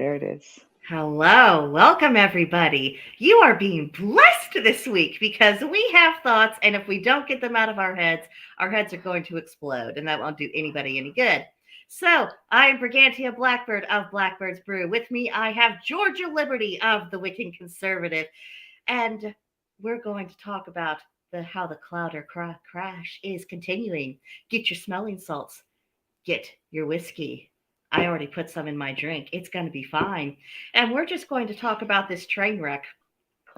There it is. Hello, welcome everybody. You are being blessed this week because we have thoughts, and if we don't get them out of our heads are going to explode, and that won't do anybody any good. So, I am Brigantia Blackbird of Blackbird's Brew. With me, I have Georgia Liberty of the Wiccan Conservative, and we're going to talk about how the Clowder crash is continuing. Get your smelling salts, get your whiskey. I already put some in my drink. It's going to be fine. And we're just going to talk about this train wreck.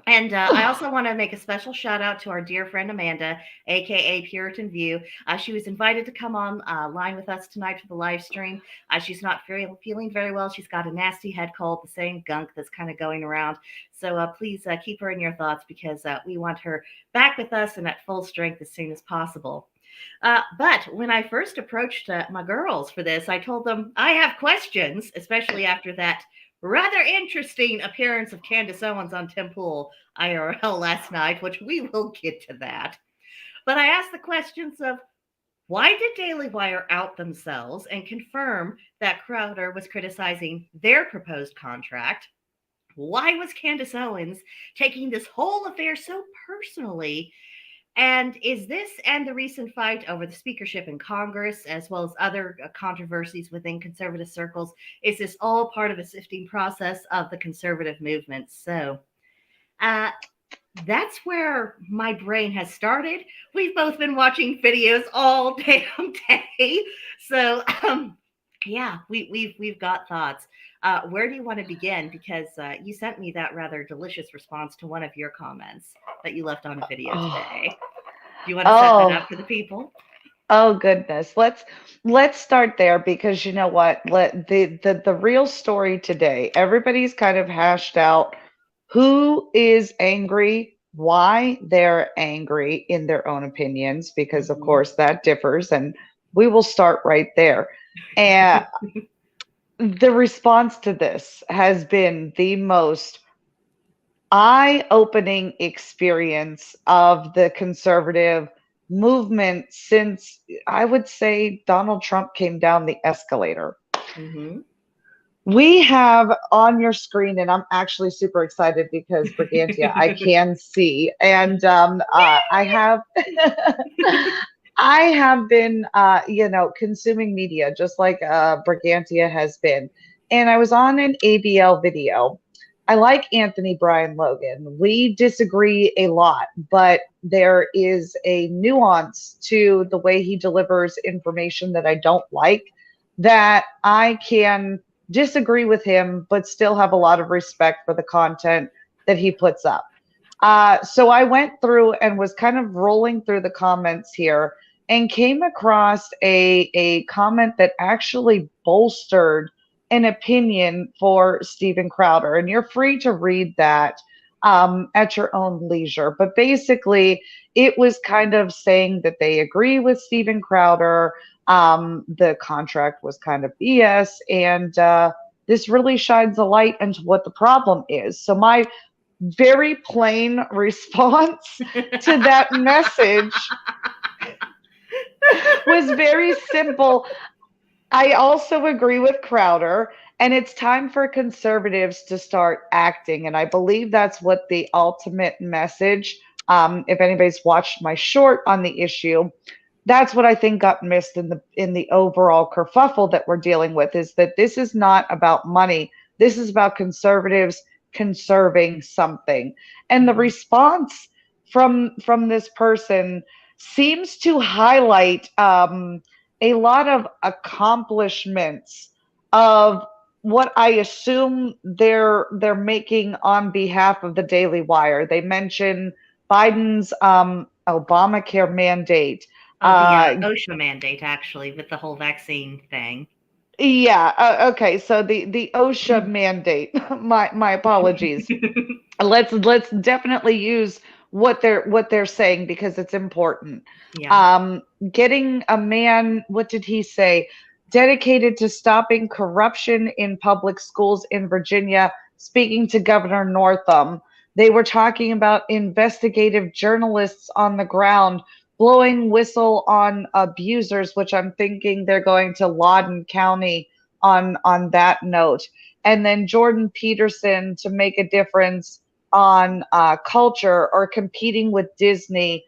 And I also want to make a special shout out to our dear friend Amanda, aka Puritan View. She was invited to come on line with us tonight for the live stream. She's not feeling very well. She's got a nasty head cold, the same gunk that's kind of going around. So please keep her in your thoughts because we want her back with us and at full strength as soon as possible. But when I first approached my girls for this, I told them I have questions, especially after that rather interesting appearance of Candace Owens on TimcastIRL last night, which we will get to that. But I asked the questions of why did Daily Wire out themselves and confirm that Crowder was criticizing their proposed contract? Why was Candace Owens taking this whole affair so personally? And is this and the recent fight over the speakership in Congress, as well as other controversies within conservative circles, is this all part of a sifting process of the conservative movement? So that's where my brain has started. We've both been watching videos all damn day. So yeah, we've got thoughts. Where do you want to begin? Because you sent me that rather delicious response to one of your comments that you left on a video today. Do you want to set that up for the people? Oh goodness. Let's start there because you know what? The real story today, everybody's kind of hashed out who is angry, why they're angry in their own opinions, because of course that differs, and we will start right there. And the response to this has been the most eye-opening experience of the conservative movement since I would say Donald Trump came down the escalator. We have on your screen, and I'm actually super excited because Brigantia, I can see, and I have I have been consuming media just like Brigantia has been, and I was on an ABL video. I like Anthony Brian Logan. We disagree a lot, but there is a nuance to the way he delivers information that I don't like, that I can disagree with him, but still have a lot of respect for the content that he puts up. So I went through and was kind of rolling through the comments here and came across a comment that actually bolstered an opinion for Steven Crowder, and you're free to read that at your own leisure. But basically, it was kind of saying that they agree with Steven Crowder. The contract was kind of BS, and this really shines a light into what the problem is. So my very plain response to that message was very simple. I also agree with Crowder, and it's time for conservatives to start acting. And I believe that's what the ultimate message, if anybody's watched my short on the issue, that's what I think got missed in the overall kerfuffle that we're dealing with, is that this is not about money. This is about conservatives conserving something. And the response from this person seems to highlight a lot of accomplishments of what I assume they're making on behalf of the Daily Wire. They mention Biden's Obamacare mandate. The OSHA mandate, actually, with the whole vaccine thing. Yeah. Okay. So the OSHA mandate. My apologies. Let's definitely use what they're saying because it's important. Yeah. Getting a man, what did he say? Dedicated to stopping corruption in public schools in Virginia, speaking to Governor Northam. They were talking about investigative journalists on the ground blowing whistle on abusers, which I'm thinking they're going to Loudoun County on that note. And then Jordan Peterson to make a difference on culture or competing with Disney,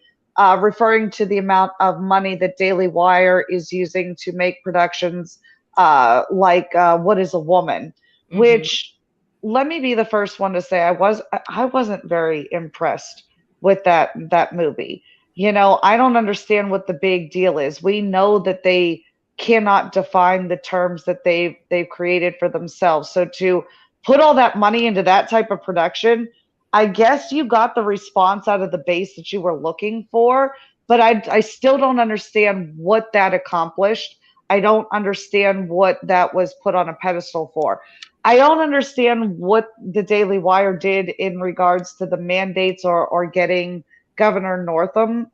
referring to the amount of money that Daily Wire is using to make productions like What is a Woman, which let me be the first one to say I wasn't very impressed with that movie. You know, I don't understand what the big deal is. We know that they cannot define the terms that they've created for themselves. So to put all that money into that type of production, I guess you got the response out of the base that you were looking for, but I still don't understand what that accomplished. I don't understand what that was put on a pedestal for. I don't understand what the Daily Wire did in regards to the mandates or getting Governor Northam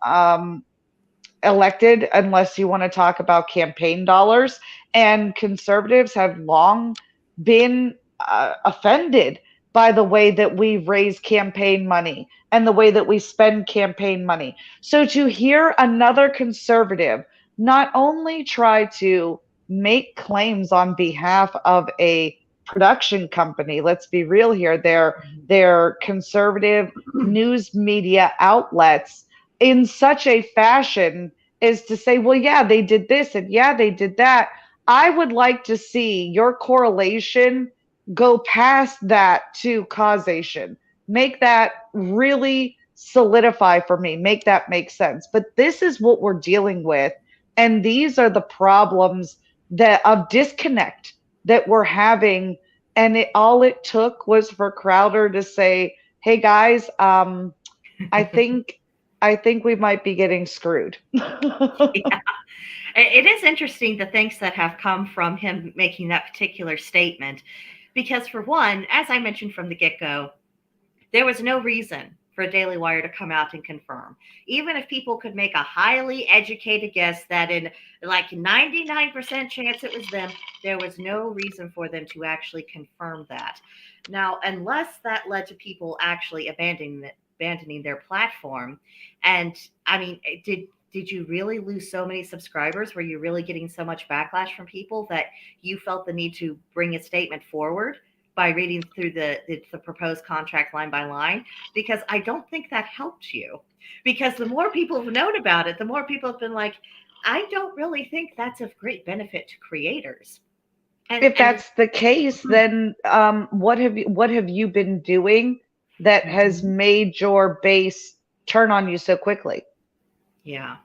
elected, unless you want to talk about campaign dollars. And conservatives have long been offended by the way that we raise campaign money and the way that we spend campaign money. So to hear another conservative not only try to make claims on behalf of a production company, let's be real here, they're conservative news media outlets, in such a fashion is to say, well, yeah, they did this and yeah, they did that. I would like to see your correlation go past that to causation. Make that really solidify for me, make that make sense. But this is what we're dealing with. And these are the problems that of disconnect that we're having. And all it took was for Crowder to say, hey guys, I think we might be getting screwed. Yeah. It is interesting the things that have come from him making that particular statement, because for one, as I mentioned from the get-go, there was no reason for Daily Wire to come out and confirm. Even if people could make a highly educated guess that in like 99% chance it was them, there was no reason for them to actually confirm that. Now, unless that led to people actually abandoning their platform, and I mean, did you really lose so many subscribers? Were you really getting so much backlash from people that you felt the need to bring a statement forward by reading through the proposed contract line by line? Because I don't think that helped you. Because the more people have known about it, the more people have been like, I don't really think that's of great benefit to creators. And if that's the case, then what have you been doing that has made your base turn on you so quickly? Yeah.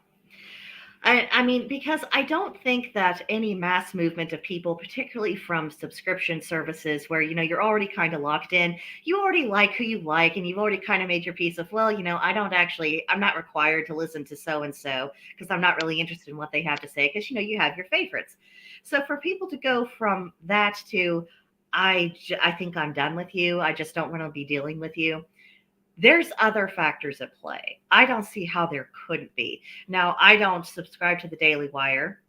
I mean, because I don't think that any mass movement of people, particularly from subscription services where, you're already kind of locked in, you already like who you like, and you've already kind of made your peace of, well, I'm not required to listen to so-and-so because I'm not really interested in what they have to say because, you have your favorites. So for people to go from that to, I think I'm done with you, I just don't want to be dealing with you, there's other factors at play. I don't see how there couldn't be. Now, I don't subscribe to the Daily Wire.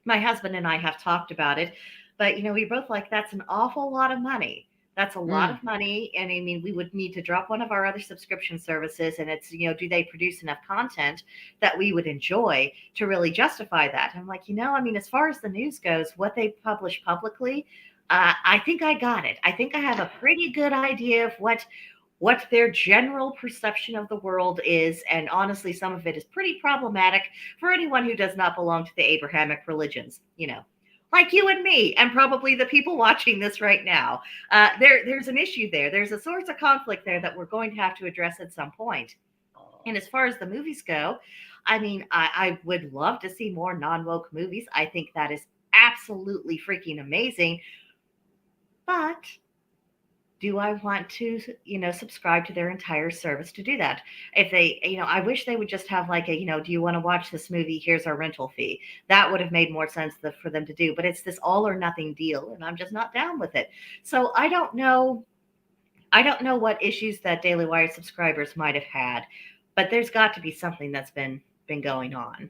My husband and I have talked about it, but we both like, that's an awful lot of money. That's a lot of money. And I mean, we would need to drop one of our other subscription services. And it's, do they produce enough content that we would enjoy to really justify that? I'm like, as far as the news goes, what they publish publicly, I think I got it. I think I have a pretty good idea of what their general perception of the world is. And honestly, some of it is pretty problematic for anyone who does not belong to the Abrahamic religions, like you and me, and probably the people watching this right now. There's an issue there. There's a source of conflict there that we're going to have to address at some point. And as far as the movies go, I mean, I would love to see more non-woke movies. I think that is absolutely freaking amazing. But do I want to, subscribe to their entire service to do that? If they, I wish they would just have like a, do you want to watch this movie? Here's our rental fee. That would have made more sense for them to do. But it's this all or nothing deal, and I'm just not down with it. So I don't know what issues that Daily Wire subscribers might have had, but there's got to be something that's been going on.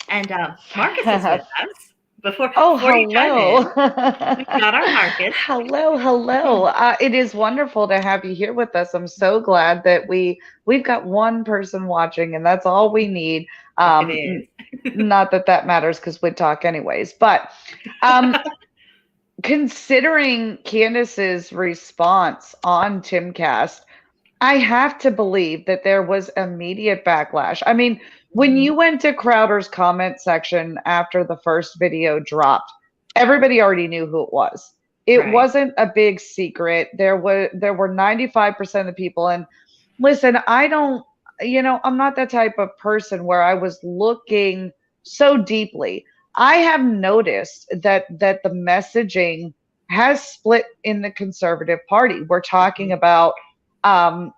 And Marcus is with us. Before hello. We got our Marcus. Hello. It is wonderful to have you here with us. I'm so glad that we've got one person watching, and that's all we need. Not that matters because we'd talk anyways. But considering Candace's response on Timcast, I have to believe that there was immediate backlash. I mean, when you went to Crowder's comment section after the first video dropped, everybody already knew who it was. It Right. wasn't a big secret. There were 95% of people. And listen, I don't, I'm not that type of person where I was looking so deeply. I have noticed that the messaging has split in the conservative party. We're talking about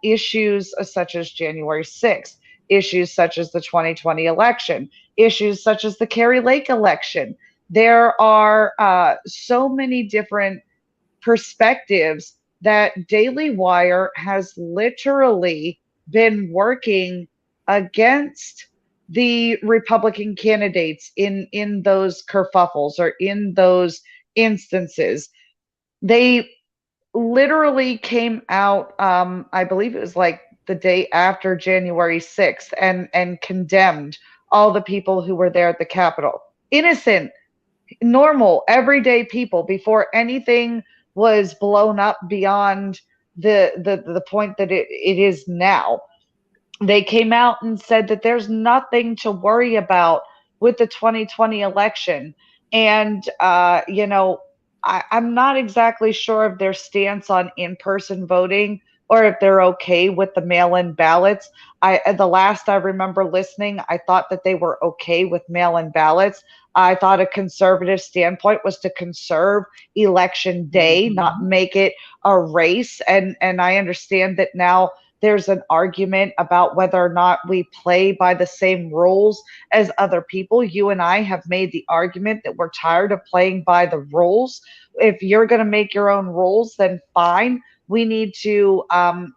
issues such as January 6th, issues such as the 2020 election, issues such as the Kerry Lake election. There are so many different perspectives that Daily Wire has literally been working against the Republican candidates in those kerfuffles or in those instances. They literally came out, I believe it was like the day after January 6th, and condemned all the people who were there at the Capitol. Innocent, normal, everyday people before anything was blown up beyond the point that it is now. They came out and said that there's nothing to worry about with the 2020 election. And, I'm not exactly sure of their stance on in person voting or if they're okay with the mail in ballots. The last I remember listening, I thought that they were okay with mail in ballots. I thought a conservative standpoint was to conserve election day, not make it a race. And I understand that now there's an argument about whether or not we play by the same rules as other people. You and I have made the argument that we're tired of playing by the rules. If you're going to make your own rules, then fine. We need to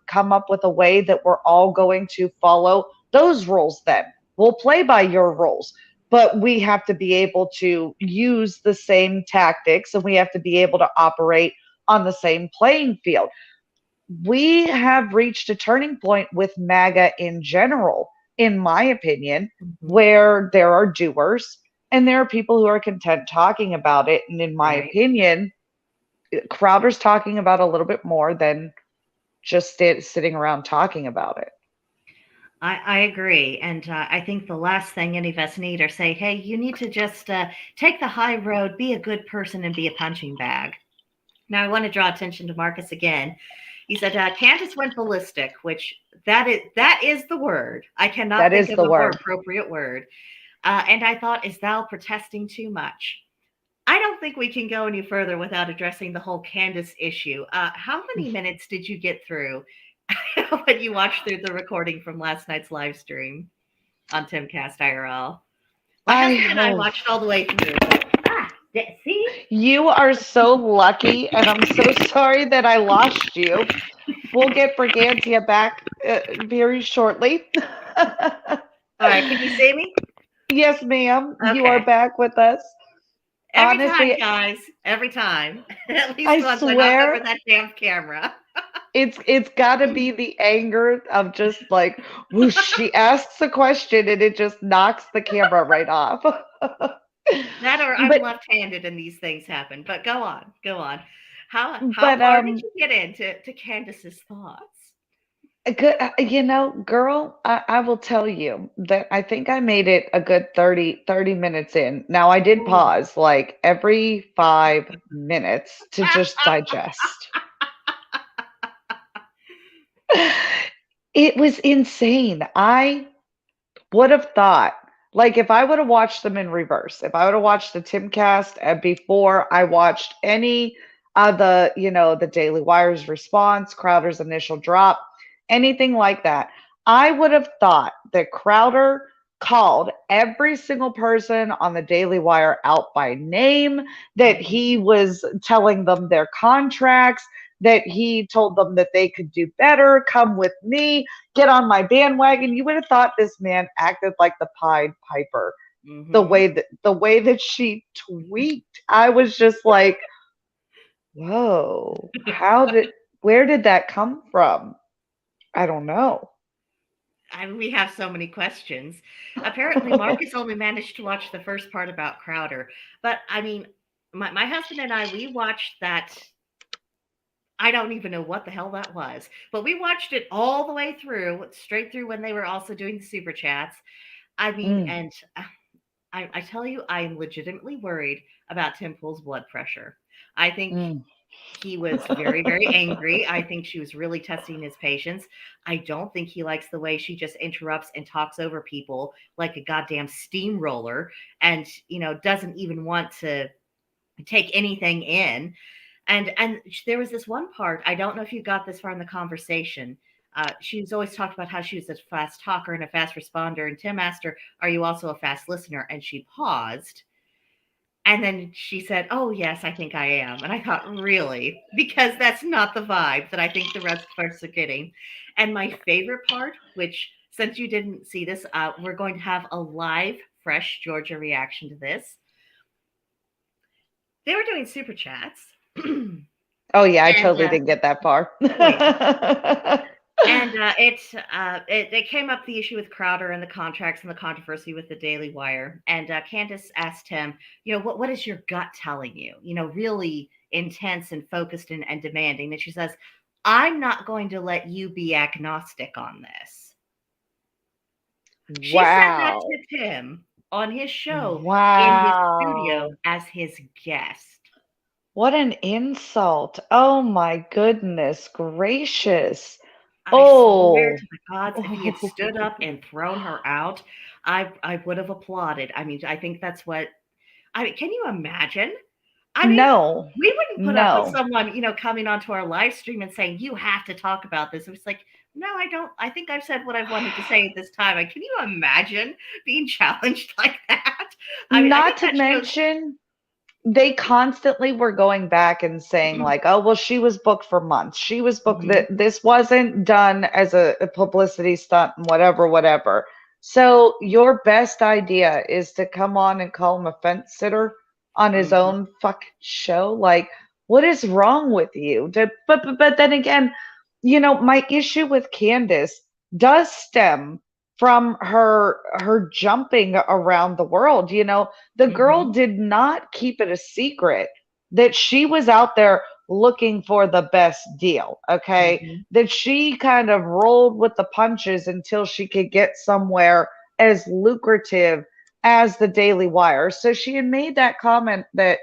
come up with a way that we're all going to follow those rules then. We'll play by your rules, but we have to be able to use the same tactics and we have to be able to operate on the same playing field. We have reached a turning point with MAGA in general, in my opinion, where there are doers and there are people who are content talking about it. And in my opinion, Crowder's talking about a little bit more than just sitting around talking about it. I agree. And I think the last thing any of us need are say, hey, you need to just take the high road, be a good person, and be a punching bag. Now, I want to draw attention to Marcus again. He said, Candace went ballistic, which that is the word. I cannot think of a more appropriate word. And I thought, is thou protesting too much? I don't think we can go any further without addressing the whole Candace issue. How many minutes did you get through when you watched through the recording from last night's live stream on TimcastIRL? My husband and I watched all the way through. See? You are so lucky, and I'm so sorry that I lost you. We'll get Brigantia back very shortly. All right, can you see me? Yes, ma'am. Okay. You are back with us. Every time, guys. Every time. At least once I knock over that damn camera. It's got to be the anger of just like, whoosh, she asks a question and it just knocks the camera right off. That or I'm left-handed and these things happen. But go on. How far did you get into Candace's thoughts? Good, girl, I will tell you that I think I made it a good 30 minutes in. Now I did pause like every 5 minutes to just digest. It was insane. I would have thought, like, if I would have watched them in reverse, if I would have watched the Timcast before I watched any of the Daily Wire's response, Crowder's initial drop, anything like that, I would have thought that Crowder called every single person on the Daily Wire out by name, that he was telling them their contracts, that he told them that they could do better, come with me, get on my bandwagon. You would have thought this man acted like the Pied Piper. The way that she tweaked, I was just like, whoa, where did that come from? I don't know. We have so many questions. Apparently, Marcus only managed to watch the first part about Crowder. But I mean, my husband and I, we watched that. I don't even know what the hell that was, but we watched it all the way through, straight through when they were also doing the super chats. I mean, and I tell you, I am legitimately worried about Tim Pool's blood pressure. I think he was very, very angry. I think she was really testing his patience. I don't think he likes the way she just interrupts and talks over people like a goddamn steamroller and, doesn't even want to take anything in. And there was this one part, I don't know if you got this far in the conversation. She's always talked about how she was a fast talker and a fast responder. And Tim asked her, "Are you also a fast listener?" And she paused. And then she said, "Oh, yes, I think I am." And I thought, really? Because that's not the vibe that I think the rest of us are getting. And my favorite part, which since you didn't see this, we're going to have a live, fresh Georgia reaction to this. They were doing super chats. Oh yeah, I totally didn't get that far. And it came up the issue with Crowder and the contracts and the controversy with the Daily Wire. And Candace asked him, what is your gut telling you? Really intense and focused and demanding. And she says, "I'm not going to let you be agnostic on this." She said that to Tim on his show in his studio as his guest. What an insult. Oh my goodness gracious. I swear to the gods, if he had stood up and thrown her out, I would have applauded. I mean, I think that's what can you imagine? I mean, no, we wouldn't put up with someone, coming onto our live stream and saying, "You have to talk about this." It was like, no, I don't. I think I've said what I wanted to say at this time. Can you imagine being challenged like that? I mean, not to mention, they constantly were going back and saying like, "Oh, well, she was booked for months. She was booked. That this wasn't done as a publicity stunt and whatever." So your best idea is to come on and call him a fence sitter on his own fucking show. Like, what is wrong with you? But then again, my issue with Candace does stem from her jumping around the world. The girl did not keep it a secret that she was out there looking for the best deal, okay? That she kind of rolled with the punches until she could get somewhere as lucrative as the Daily Wire. So she had made that comment that,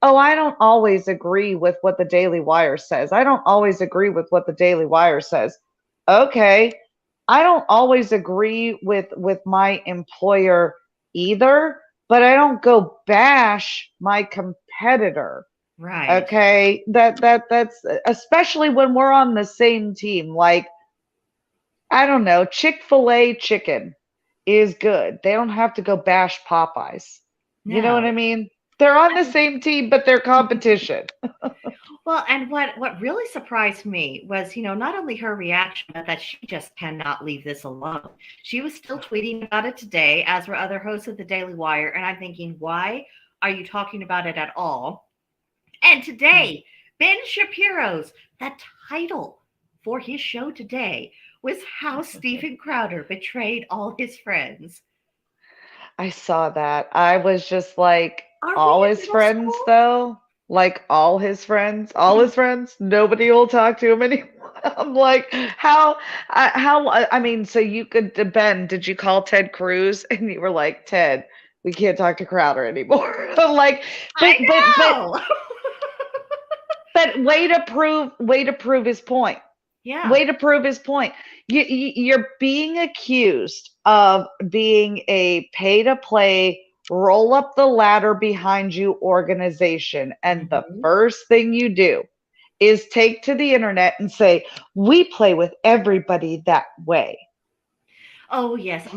"Oh, I don't always agree with what the Daily Wire says. I don't always agree with what the Daily Wire says." Okay, I don't always agree with my employer either, but I don't go bash my competitor. Right. Okay? That's especially when we're on the same team. Like, I don't know, Chick-fil-A chicken is good. They don't have to go bash Popeyes. No. You know what I mean? They're on the same team, but they're competition. Well, and what really surprised me was, not only her reaction, but that she just cannot leave this alone. She was still tweeting about it today, as were other hosts of the Daily Wire. And I'm thinking, why are you talking about it at all? And today, Ben Shapiro's, the title for his show today was How Steven Crowder Betrayed All His Friends. I saw that. I was just like, all his friends, though? Like, all his friends? All his friends? Nobody will talk to him anymore. I'm like, I mean, so you could, Ben, did you call Ted Cruz? And you were like, "Ted, we can't talk to Crowder anymore." I'm like, but way to prove his point. Yeah. Way to prove his point. You're being accused of being a pay-to-play, roll up the ladder behind you organization. And the first thing you do is take to the internet and say, "We play with everybody that way." Oh, yes.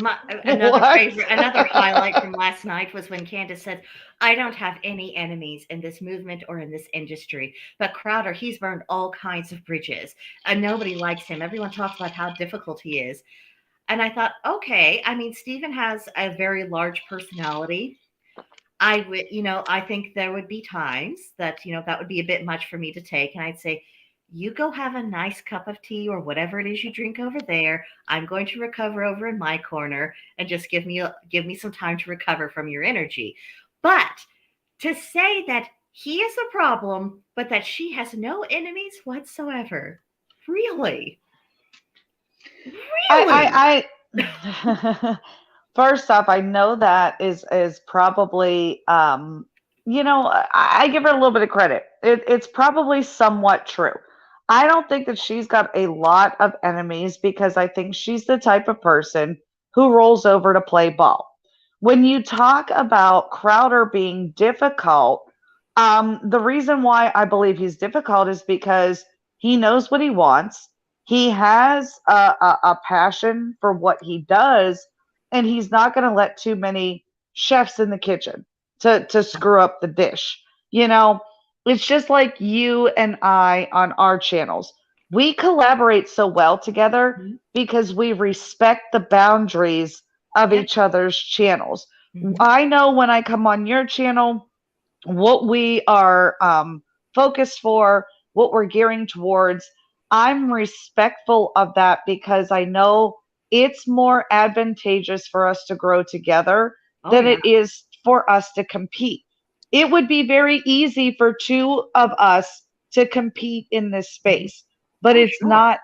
Another highlight from last night was when Candace said, "I don't have any enemies in this movement or in this industry. But Crowder, he's burned all kinds of bridges. And nobody likes him. Everyone talks about how difficult he is." And I thought, okay, I mean, Steven has a very large personality. I think there would be times that, that would be a bit much for me to take. And I'd say, "You go have a nice cup of tea or whatever it is you drink over there. I'm going to recover over in my corner and just give me some time to recover from your energy." But to say that he is a problem, but that she has no enemies whatsoever. Really? Really? I first off, I know that is probably I give her a little bit of credit. It's probably somewhat true. I don't think that she's got a lot of enemies because I think she's the type of person who rolls over to play ball. When you talk about Crowder being difficult, the reason why I believe he's difficult is because he knows what he wants. He has a passion for what he does, and he's not going to let too many chefs in the kitchen to screw up the dish. You know, it's just like you and I on our channels. We collaborate so well together Mm-hmm. because we respect the boundaries of Yeah. each other's channels. Mm-hmm. I know when I come on your channel what we are focused for, what we're gearing towards. I'm respectful of that because I know it's more advantageous for us to grow together Oh, than yeah. it is for us to compete. It would be very easy for two of us to compete in this Mm-hmm. space, but Oh, it's sure. not,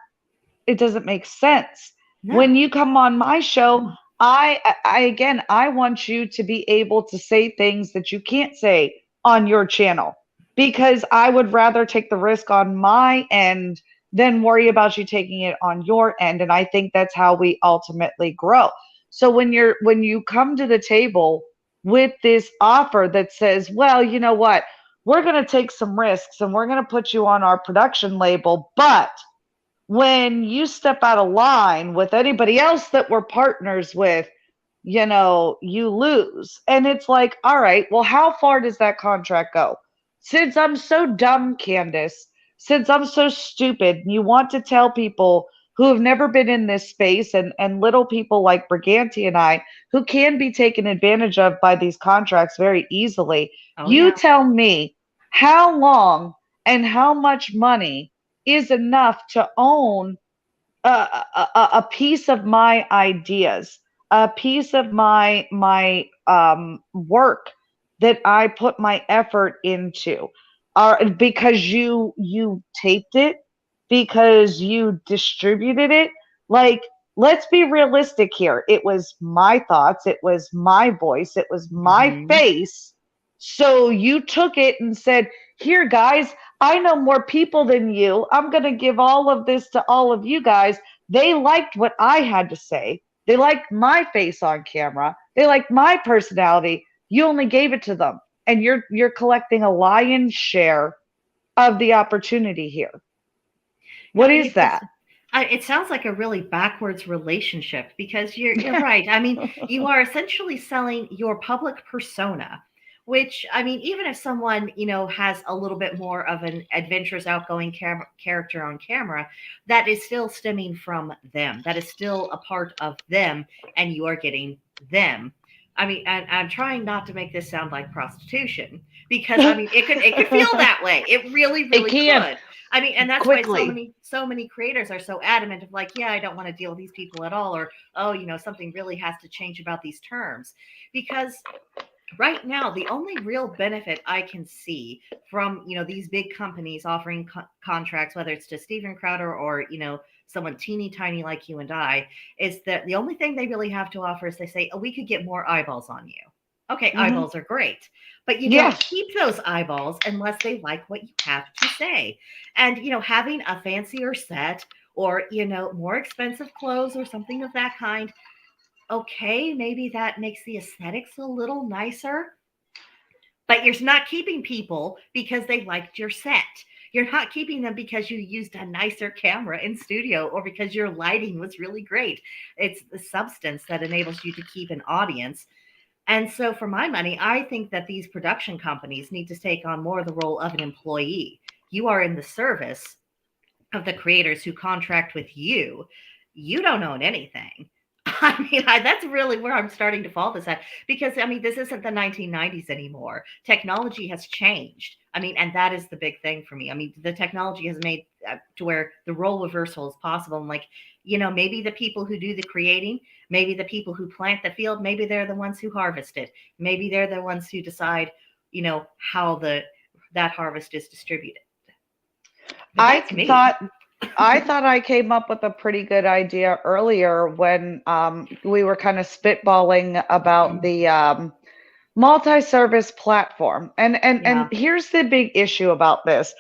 it doesn't make sense. When No. you come on my show, I again, I want you to be able to say things that you can't say on your channel because I would rather take the risk on my end than worry about you taking it on your end. And I think that's how we ultimately grow. So when you come to the table with this offer that says, well, you know what, we're going to take some risks and we're going to put you on our production label, but when you step out of line with anybody else that we're partners with, you lose. And it's like, all right, well, how far does that contract go? Since I'm so dumb, Candace, since I'm so stupid, and you want to tell people who have never been in this space and little people like Briganti and I, who can be taken advantage of by these contracts very easily, Oh, you yeah. tell me how long and how much money is enough to own a piece of my ideas, a piece of my work that I put my effort into, because you taped it, because you distributed it. Like, let's be realistic here. It was my thoughts, it was my voice, it was my Mm-hmm. face. So you took it and said, "Here, guys, I know more people than you. I'm going to give all of this to all of you guys." They liked what I had to say. They liked my face on camera. They liked my personality. You only gave it to them. And you're collecting a lion's share of the opportunity here. No, What is that? it sounds like a really backwards relationship because you're right. I mean, you are essentially selling your public persona, which I mean, even if someone has a little bit more of an adventurous, outgoing character on camera, that is still stemming from them. That is still a part of them, and you are getting them. I mean, and I'm trying not to make this sound like prostitution because I mean, it could feel that way. It really, It really can could. I mean, and that's why so quickly. many creators are so adamant of like, yeah, I don't want to deal with these people at all, or oh, something really has to change about these terms, because right now the only real benefit I can see from these big companies offering contracts, whether it's to Steven Crowder or someone teeny tiny like you and I, is that the only thing they really have to offer is they say, oh, we could get more eyeballs on you. Okay, Hmm. eyeballs are great, but you don't Yes. keep those eyeballs unless they like what you have to say. And having a fancier set or more expensive clothes or something of that kind, okay, maybe that makes the aesthetics a little nicer, but you're not keeping people because they liked your set. You're not keeping them because you used a nicer camera in studio or because your lighting was really great. It's the substance that enables you to keep an audience. And so, for my money, I think that these production companies need to take on more of the role of an employee. You are in the service of the creators who contract with you. You don't own anything. I mean, that's really where I'm starting to fall this at, because I mean, this isn't the 1990s anymore. Technology has changed. I mean, and that is the big thing for me. I mean, the technology has made to where the role reversal is possible. And like, maybe the people who do the creating, maybe the people who plant the field, maybe they're the ones who harvest it. Maybe they're the ones who decide, how the that harvest is distributed. I thought I came up with a pretty good idea earlier when we were kind of spitballing about the multi-service platform. And here's the big issue about this.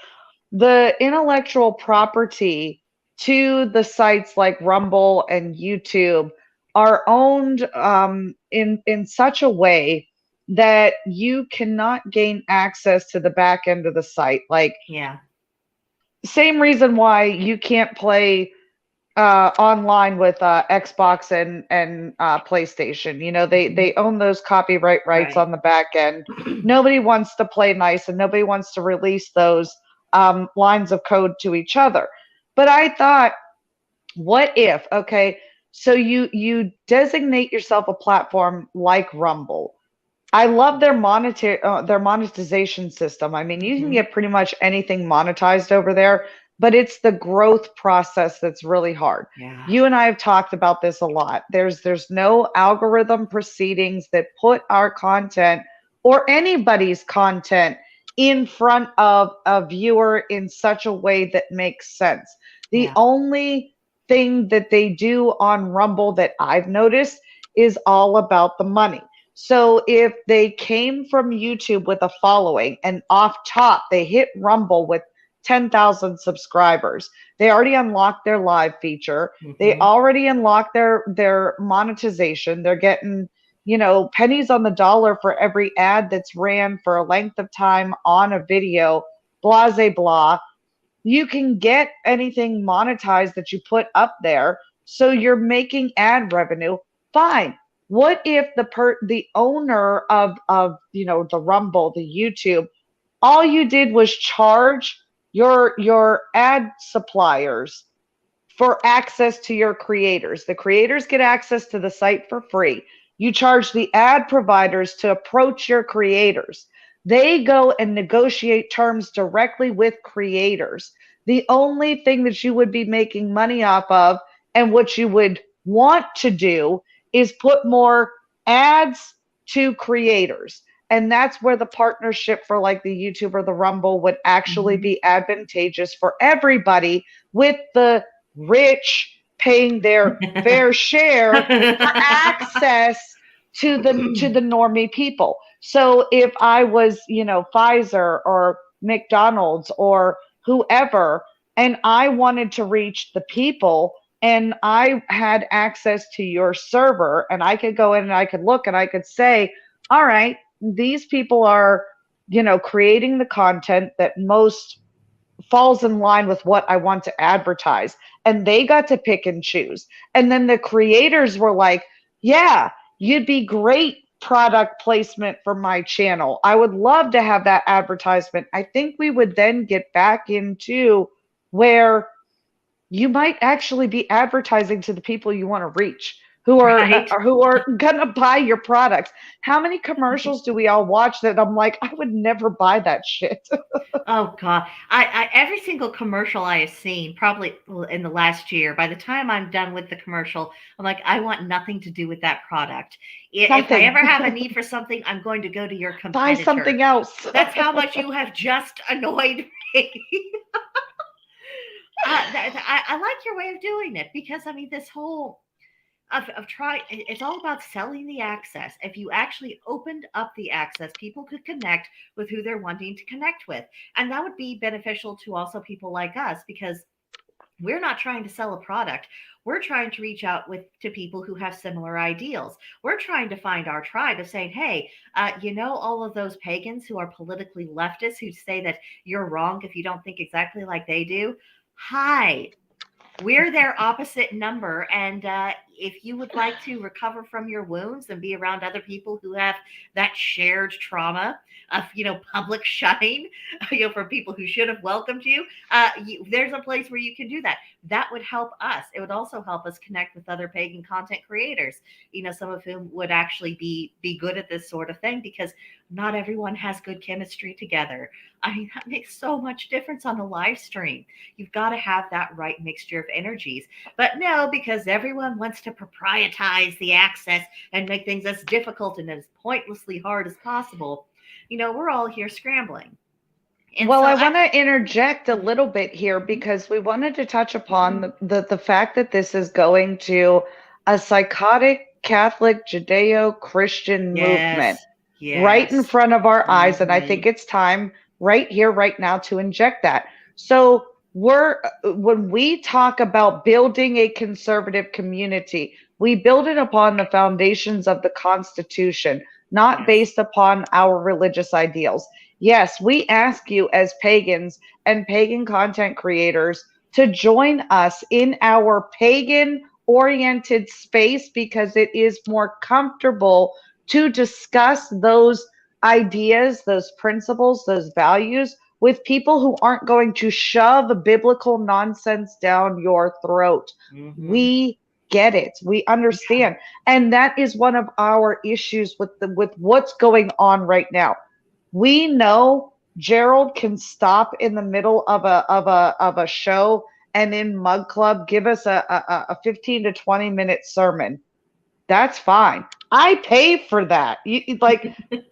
The intellectual property to the sites like Rumble and YouTube are owned in such a way that you cannot gain access to the back end of the site. Like, same reason why you can't play online with Xbox and PlayStation. You know, they own those copyright rights on the back end. Nobody wants to play nice, and nobody wants to release those lines of code to each other. But I thought, what if, okay, so you designate yourself a platform like Rumble. I love their monetization system. I mean, you can get pretty much anything monetized over there, but it's the growth process that's really hard. You and I have talked about this a lot. There's no algorithm proceedings that put our content or anybody's content in front of a viewer in such a way that makes sense. The only thing that they do on Rumble that I've noticed is all about the money. So if they came from YouTube with a following and off top they hit Rumble with 10,000 subscribers, they already unlocked their live feature. They already unlocked their monetization. They're getting, you know, pennies on the dollar for every ad that's ran for a length of time on a video, blah, blah. You can get anything monetized that you put up there. So you're making ad revenue. Fine. What if the owner of you know, the Rumble, the YouTube, all you did was charge your ad suppliers for access to your creators? The creators get access to the site for free. You charge the ad providers to approach your creators. They go and negotiate terms directly with creators. The only thing that you would be making money off of, and what you would want to do, is put more ads to creators. And that's where the partnership for like the YouTube or the Rumble would actually be advantageous for everybody, with the rich paying their fair share for access to the normie people. So if I was, you know, Pfizer or McDonald's or whoever, and I wanted to reach the people, and I had access to your server, and I could go in and I could look and I could say, all right, these people are, you know, creating the content that most falls in line with what I want to advertise. And they got to pick and choose. And then the creators were like, yeah, you'd be great product placement for my channel. I would love to have that advertisement. I think we would then get back into where you might actually be advertising to the people you want to reach, who are gonna buy your products. How many commercials do we all watch that I'm like, I would never buy that shit? Oh God, I every single commercial I have seen, probably in the last year, by the time I'm done with the commercial, I'm like, I want nothing to do with that product. If I ever have a need for something, I'm going to go to your competitor. Buy something else. That's how much you have just annoyed me. I like your way of doing it, because I mean, this whole of try, it's all about selling the access. If you actually opened up the access, people could connect with who they're wanting to connect with, and that would be beneficial to also people like us, because we're not trying to sell a product. We're trying to reach out to people who have similar ideals. We're trying to find our tribe of saying, hey, you know, all of those pagans who are politically leftists who say that you're wrong if you don't think exactly like they do. Hi, we're their opposite number. And if you would like to recover from your wounds and be around other people who have that shared trauma of, you know, public shunning, you know, for people who should have welcomed you, there's a place where you can do that. That would help us. It would also help us connect with other pagan content creators, you know, some of whom would actually be good at this sort of thing, because not everyone has good chemistry together. I mean, that makes so much difference on a live stream. You've got to have that right mixture of energies. But no, because everyone wants to proprietize the access and make things as difficult and as pointlessly hard as possible, you know, we're all here scrambling. And Well, so I want to interject a little bit here because we wanted to touch upon the fact that this is going to a psychotic Catholic Judeo-Christian movement right in yes. front of our eyes. And I think it's time right here, right now to inject that. So when we talk about building a conservative community, we build it upon the foundations of the Constitution, not Yes. based upon our religious ideals. Yes, we ask you as pagans and pagan content creators to join us in our pagan oriented space because it is more comfortable to discuss those ideas, those principles, those values with people who aren't going to shove biblical nonsense down your throat. We get it. We understand. And that is one of our issues with what's going on right now. We know Gerald can stop in the middle of a show and in Mug Club give us a 15 to 20-minute sermon. That's fine. I pay for that.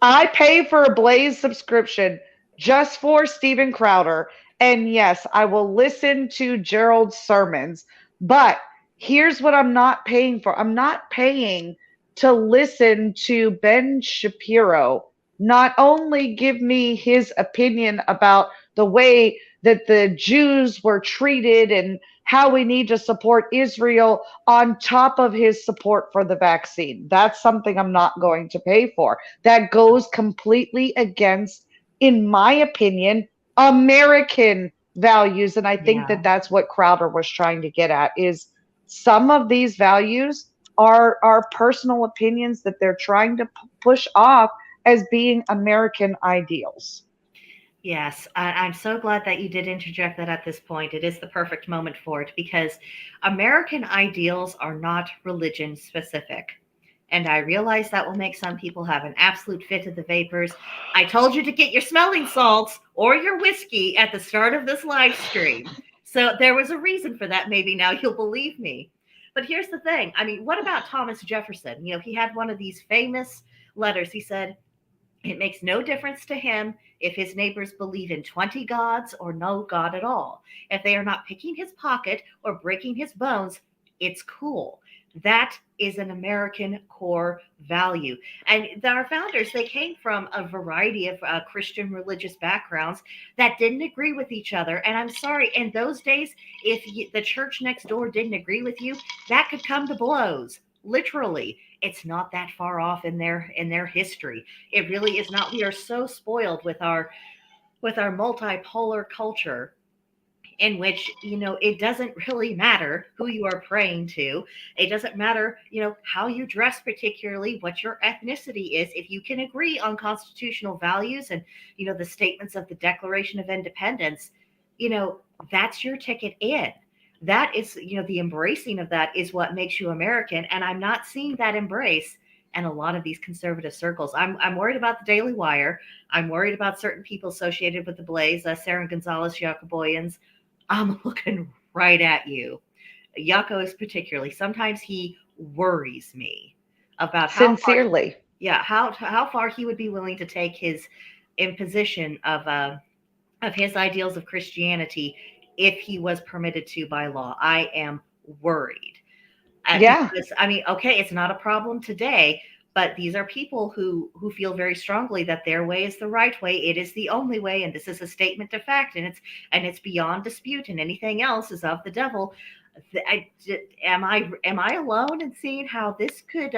I pay for a Blaze subscription just for Steven Crowder. And yes, I will listen to Gerald's sermons. But here's what I'm not paying for. I'm not paying to listen to Ben Shapiro not only give me his opinion about the way that the Jews were treated and how we need to support Israel on top of his support for the vaccine. That's something I'm not going to pay for. That goes completely against, in my opinion, American values. And I think that that's what Crowder was trying to get at is some of these values are personal opinions that they're trying to push off as being American ideals. Yes, I'm so glad that you did interject that at this point. It is the perfect moment for it because American ideals are not religion specific. And I realize that will make some people have an absolute fit of the vapors. I told you to get your smelling salts or your whiskey at the start of this live stream. So there was a reason for that. Maybe now you'll believe me. But here's the thing. I mean, what about Thomas Jefferson? You know, he had one of these famous letters. He said, it makes no difference to him if his neighbors believe in 20 gods or no God at all. If they are not picking his pocket or breaking his bones, it's cool. That is an American core value. And our founders, they came from a variety of Christian religious backgrounds that didn't agree with each other. And I'm sorry, in those days, if the church next door didn't agree with you, that could come to blows. Literally, it's not that far off in their history. It really is not. We are so spoiled with our multipolar culture in which, you know, it doesn't really matter who you are praying to. It doesn't matter, you know, how you dress, particularly what your ethnicity is. If you can agree on constitutional values and, you know, the statements of the Declaration of Independence, you know, that's your ticket in. That is, you know, the embracing of that is what makes you American. And I'm not seeing that embrace in a lot of these conservative circles. I'm worried about the Daily Wire. I'm worried about certain people associated with the Blaze, Sarah Gonzalez, Jacoboyans. I'm looking right at you. Yako is particularly. Sometimes he worries me about how sincerely. How far he would be willing to take his imposition of his ideals of Christianity if he was permitted to by law. I am worried. Because, I mean, okay, it's not a problem today, but these are people who feel very strongly that their way is the right way. It is the only way, and this is a statement of fact, and it's beyond dispute, and anything else is of the devil. Am I alone in seeing how this could,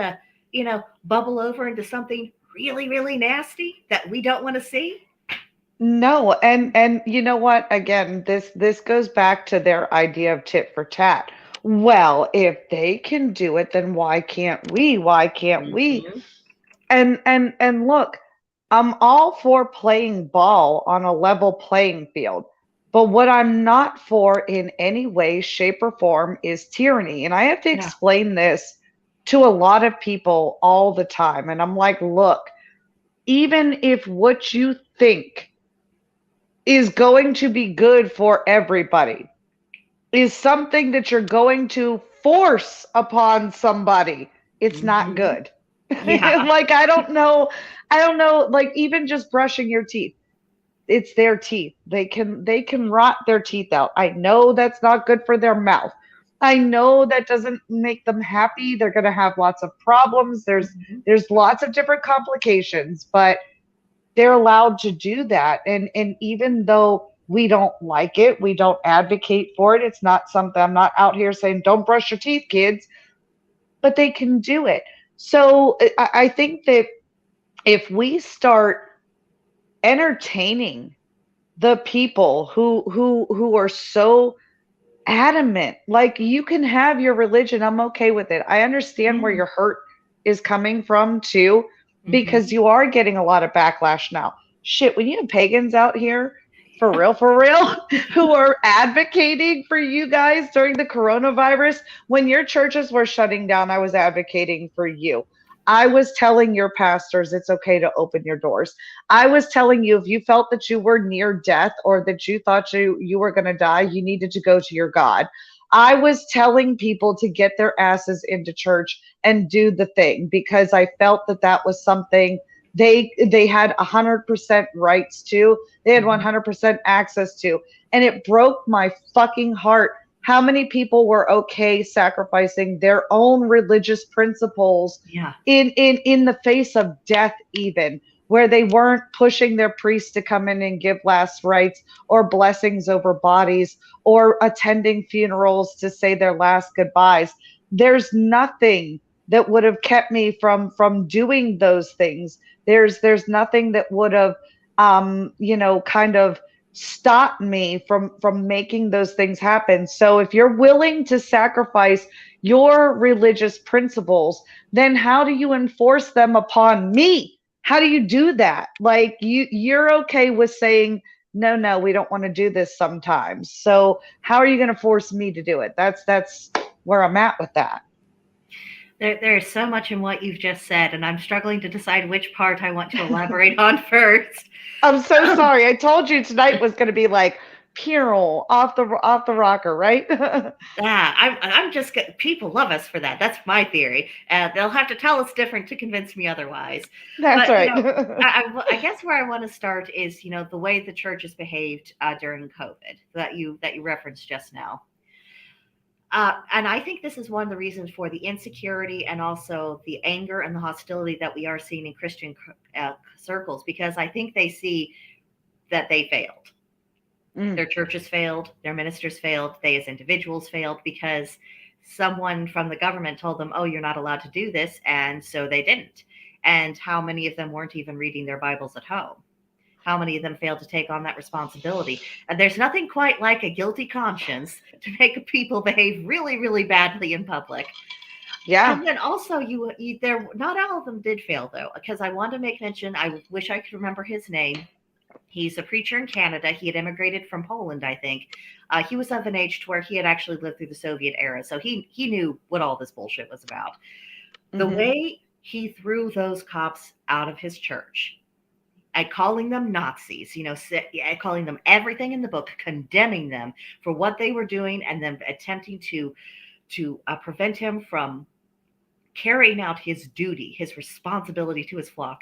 you know, bubble over into something really, really nasty that we don't want to see? No, and you know what? Again, this goes back to their idea of tit for tat. Well, if they can do it, then why can't we? Why can't we? And look, I'm all for playing ball on a level playing field. But what I'm not for in any way, shape, or form is tyranny. And I have to explain this to a lot of people all the time. And I'm like, look, even if what you think is going to be good for everybody is something that you're going to force upon somebody, it's not good. Yeah. Like, I don't know, like even just brushing your teeth. it's their teeth. They can rot their teeth out. I know that's not good for their mouth. I know that doesn't make them happy. They're going to have lots of problems. There's lots of different complications, but they're allowed to do that. And even though we don't like it, we don't advocate for it. It's not something, I'm not out here saying don't brush your teeth, kids, but they can do it. So I think that if we start entertaining the people who are so adamant, like, you can have your religion, I'm okay with it. I understand where your hurt is coming from too, because you are getting a lot of backlash now. Shit, when you have pagans out here for real who are advocating for you guys during the coronavirus, when your churches were shutting down, I was advocating for you. I was telling your pastors it's okay to open your doors. I was telling you, if you felt that you were near death or that you thought you were going to die, you needed to go to your God. I was telling people to get their asses into church and do the thing, because I felt that that was something they had 100% rights to. They had 100% access to. And it broke my fucking heart how many people were okay sacrificing their own religious principles in the face of death, even where they weren't pushing their priests to come in and give last rites or blessings over bodies or attending funerals to say their last goodbyes. There's nothing that would have kept me from doing those things. There's nothing that would have kind of stop me from making those things happen. So if you're willing to sacrifice your religious principles, then how do you enforce them upon me? How do you do that? Like, you're okay with saying no, we don't want to do this sometimes. So how are you going to force me to do it? That's where I'm at with that. There's so much in what you've just said, and I'm struggling to decide which part I want to elaborate on first. I'm so sorry. I told you tonight was going to be like pure off the rocker, right? Yeah, I'm just people love us for that. That's my theory. They'll have to tell us different to convince me otherwise. That's But right. I guess where I want to start is the way the church has behaved during COVID that you referenced just now. And I think this is one of the reasons for the insecurity and also the anger and the hostility that we are seeing in Christian circles, because I think they see that they failed. Their churches failed, their ministers failed, they as individuals failed because someone from the government told them, oh, you're not allowed to do this, and so they didn't. And how many of them weren't even reading their Bibles at home? How many of them failed to take on that responsibility? And there's nothing quite like a guilty conscience to make people behave really, really badly in public. Yeah. And then also, there not all of them did fail, though, because I want to make mention. I wish I could remember his name. He's a preacher in Canada. He had immigrated from Poland, I think. He was of an age to where he had actually lived through the Soviet era, so he knew what all this bullshit was about. The way he threw those cops out of his church, at calling them Nazis, calling them everything in the book, condemning them for what they were doing, and then attempting to prevent him from carrying out his duty, his responsibility to his flock.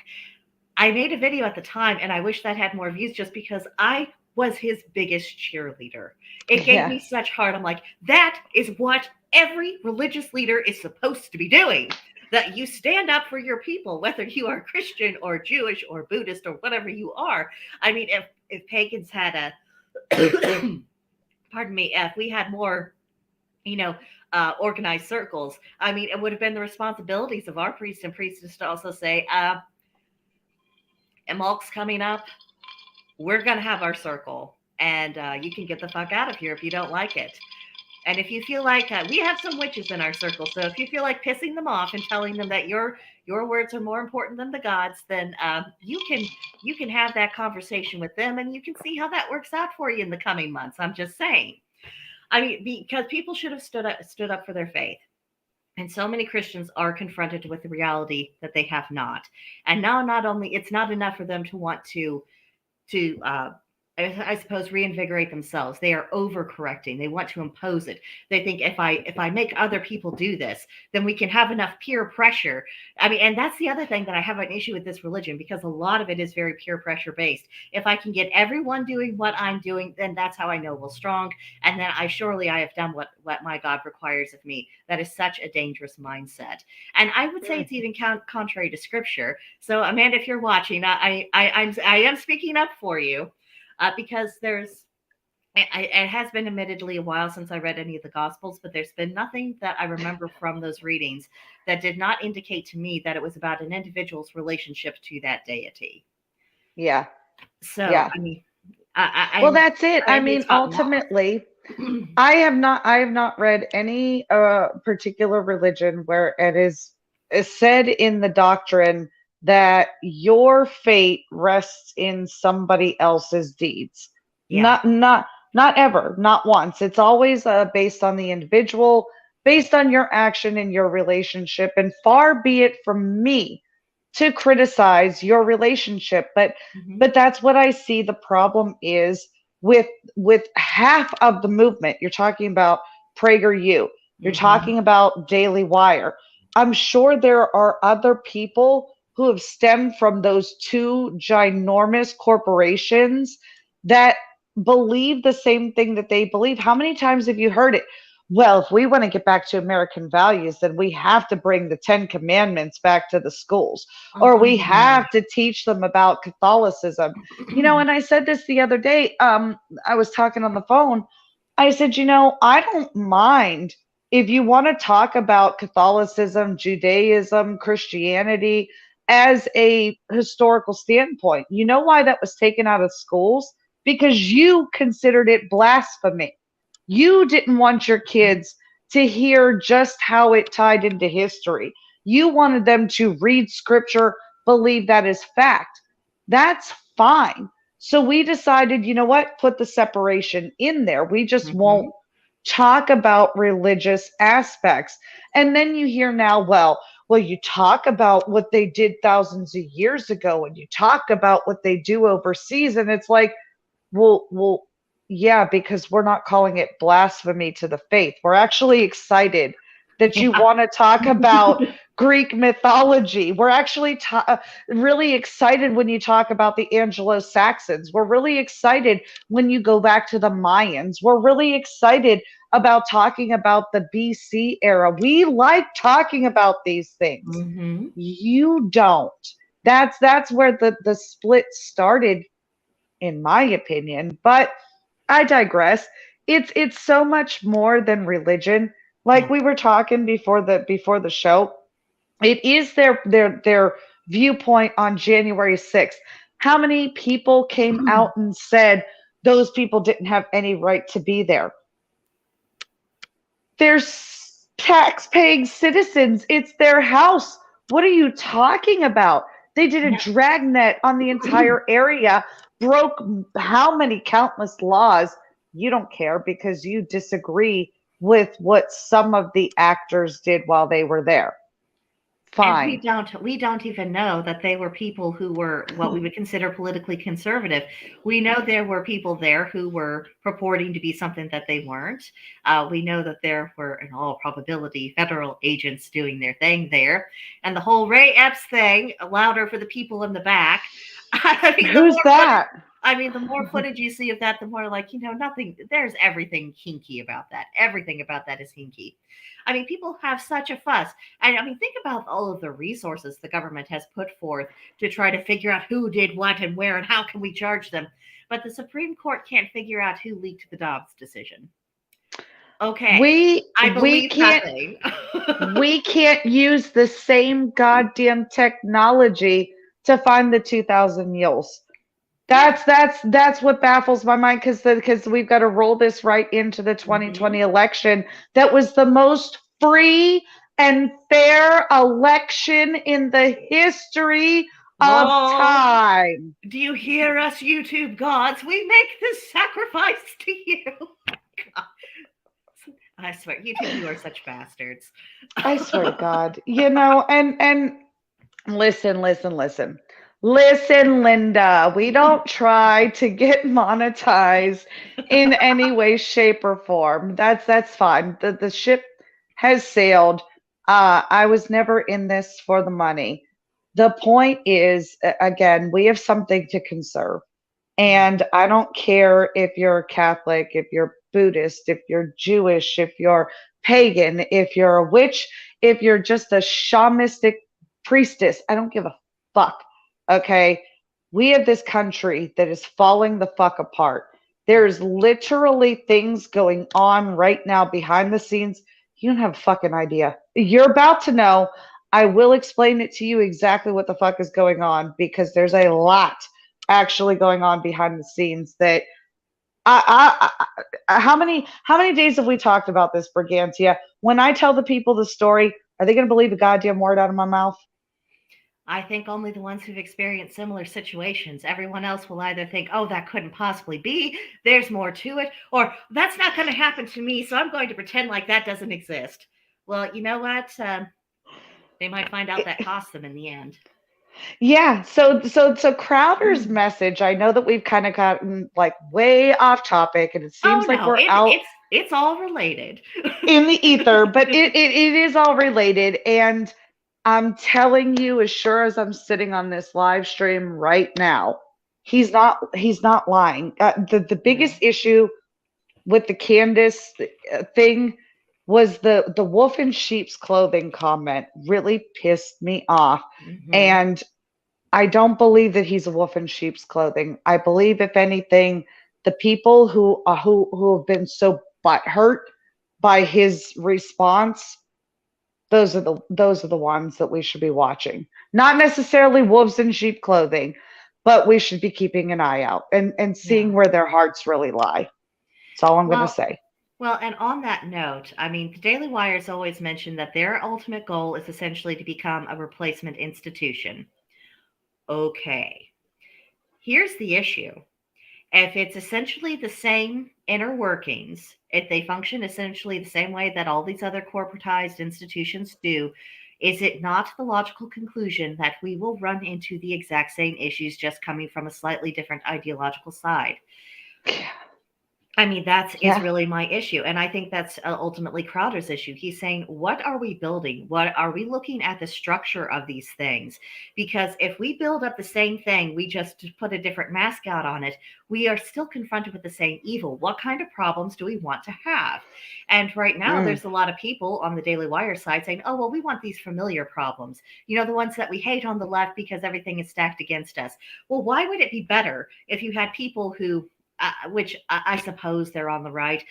I made a video at the time, and I wish that had more views just because I was his biggest cheerleader. It gave me such heart. I'm like, that is what every religious leader is supposed to be doing. That you stand up for your people, whether you are Christian or Jewish or Buddhist or whatever you are. I mean, if pagans had pardon me, if we had more, organized circles, I mean, it would have been the responsibilities of our priests and priestess to also say, Imulk's coming up. We're going to have our circle, and you can get the fuck out of here if you don't like it. And if you feel like we have some witches in our circle, so if you feel like pissing them off and telling them that your words are more important than the gods, then you can have that conversation with them, and you can see how that works out for you in the coming months. I'm just saying. I mean, because people should have stood up for their faith, and so many Christians are confronted with the reality that they have not. And now, not only it's not enough for them to want to I suppose, reinvigorate themselves. They are overcorrecting. They want to impose it. They think if I make other people do this, then we can have enough peer pressure. I mean, and that's the other thing that I have an issue with this religion, because a lot of it is very peer pressure based. If I can get everyone doing what I'm doing, then that's how I know we're strong. And then I have done what my God requires of me. That is such a dangerous mindset. And I would say it's even contrary to scripture. So Amanda, if you're watching, I am speaking up for you. Because it has been admittedly a while since I read any of the Gospels, but there's been nothing that I remember from those readings that did not indicate to me that it was about an individual's relationship to that deity. Yeah. So, yeah. I mean, well, that's it. I mean, ultimately, I have not read any particular religion where it is said in the doctrine that your fate rests in somebody else's deeds. Yeah. Not ever, not once. It's always based on the individual, based on your action and your relationship. And far be it from me to criticize your relationship, but that's what I see the problem is with half of the movement. You're talking about PragerU. You're talking about Daily Wire. I'm sure there are other people who have stemmed from those two ginormous corporations that believe the same thing that they believe. How many times have you heard it? Well, if we want to get back to American values, then we have to bring the 10 Commandments back to the schools, or we have to teach them about Catholicism. And I said this the other day. I was talking on the phone. I said, I don't mind if you want to talk about Catholicism, Judaism, Christianity as a historical standpoint. You know why that was taken out of schools? Because you considered it blasphemy. You didn't want your kids to hear just how it tied into history. You wanted them to read scripture, believe that is fact. That's fine. So we decided, you know what? Put the separation in there. We just won't talk about religious aspects. And then you hear now, well, you talk about what they did thousands of years ago, and you talk about what they do overseas, and it's like, well, yeah, because we're not calling it blasphemy to the faith. We're actually excited that you want to talk about Greek mythology. We're actually really excited when you talk about the Anglo-Saxons. We're really excited when you go back to the Mayans. We're really excited about talking about the BC era. We like talking about these things. You don't. That's where the split started, in my opinion. But I digress. It's so much more than religion. Like we were talking before the show, it is their viewpoint on January 6th. How many people came out and said those people didn't have any right to be there? They're tax-paying citizens. It's their house. What are you talking about? They did a dragnet on the entire area, broke how many countless laws. You don't care because you disagree with what some of the actors did while they were there. Fine. And we don't even know that they were people who were what we would consider politically conservative. We know there were people there who were purporting to be something that they weren't. We know that there were, in all probability, federal agents doing their thing there. And the whole Ray Epps thing, louder for the people in the back. I mean, who's that? The more footage you see of that, the more nothing, there's everything hinky about that. Everything about that is hinky. I mean, people have such a fuss. And think about all of the resources the government has put forth to try to figure out who did what and where and how can we charge them. But the Supreme Court can't figure out who leaked the Dobbs decision. Okay. We can't use the same goddamn technology to find the 2,000 mules. That's what baffles my mind, because we've got to roll this right into the 2020 election. That was the most free and fair election in the history of time. Do you hear us, YouTube gods? We make this sacrifice to you. God. I swear, YouTube, you are such bastards. I swear to God. And listen. Listen, Linda, we don't try to get monetized in any way, shape, or form. That's fine. The ship has sailed. I was never in this for the money. The point is, again, we have something to conserve. And I don't care if you're Catholic, if you're Buddhist, if you're Jewish, if you're pagan, if you're a witch, if you're just a shamanistic priestess. I don't give a fuck. Okay. We have this country that is falling the fuck apart. There's literally things going on right now behind the scenes. You don't have a fucking idea. You're about to know. I will explain it to you exactly what the fuck is going on because there's a lot actually going on behind the scenes that how many days have we talked about this, Brigantia? When I tell the people the story, are they going to believe a goddamn word out of my mouth? I think only the ones who've experienced similar situations. Everyone else will either think, oh, that couldn't possibly be, there's more to it, or that's not going to happen to me, so I'm going to pretend like that doesn't exist. Well, you know what? They might find out that costs them in the end. Yeah, so Crowder's message, I know that we've kind of gotten like way off topic and it seems like we're out it's all related in the ether, but it is all related. And I'm telling you, as sure as I'm sitting on this live stream right now, he's not lying. The biggest issue with the Candace thing was the wolf in sheep's clothing comment really pissed me off. And I don't believe that he's a wolf in sheep's clothing. I believe, if anything, the people who have been so butthurt by his response, those are the ones that we should be watching. Not necessarily wolves in sheep clothing, but we should be keeping an eye out and seeing where their hearts really lie. That's all I'm going to say. Well, and on that note, I mean, the Daily Wire's always mentioned that their ultimate goal is essentially to become a replacement institution. Okay, here's the issue. If it's essentially the same inner workings, if they function essentially the same way that all these other corporatized institutions do, is it not the logical conclusion that we will run into the exact same issues just coming from a slightly different ideological side? I mean, is really my issue. And I think that's ultimately Crowder's issue. He's saying, what are we building? What are we looking at the structure of these things? Because if we build up the same thing, we just put a different mask out on it, we are still confronted with the same evil. What kind of problems do we want to have? And right now, there's a lot of people on the Daily Wire side saying, oh, well, we want these familiar problems. You know, the ones that we hate on the left because everything is stacked against us. Well, why would it be better if you had people who which I suppose they're on the right.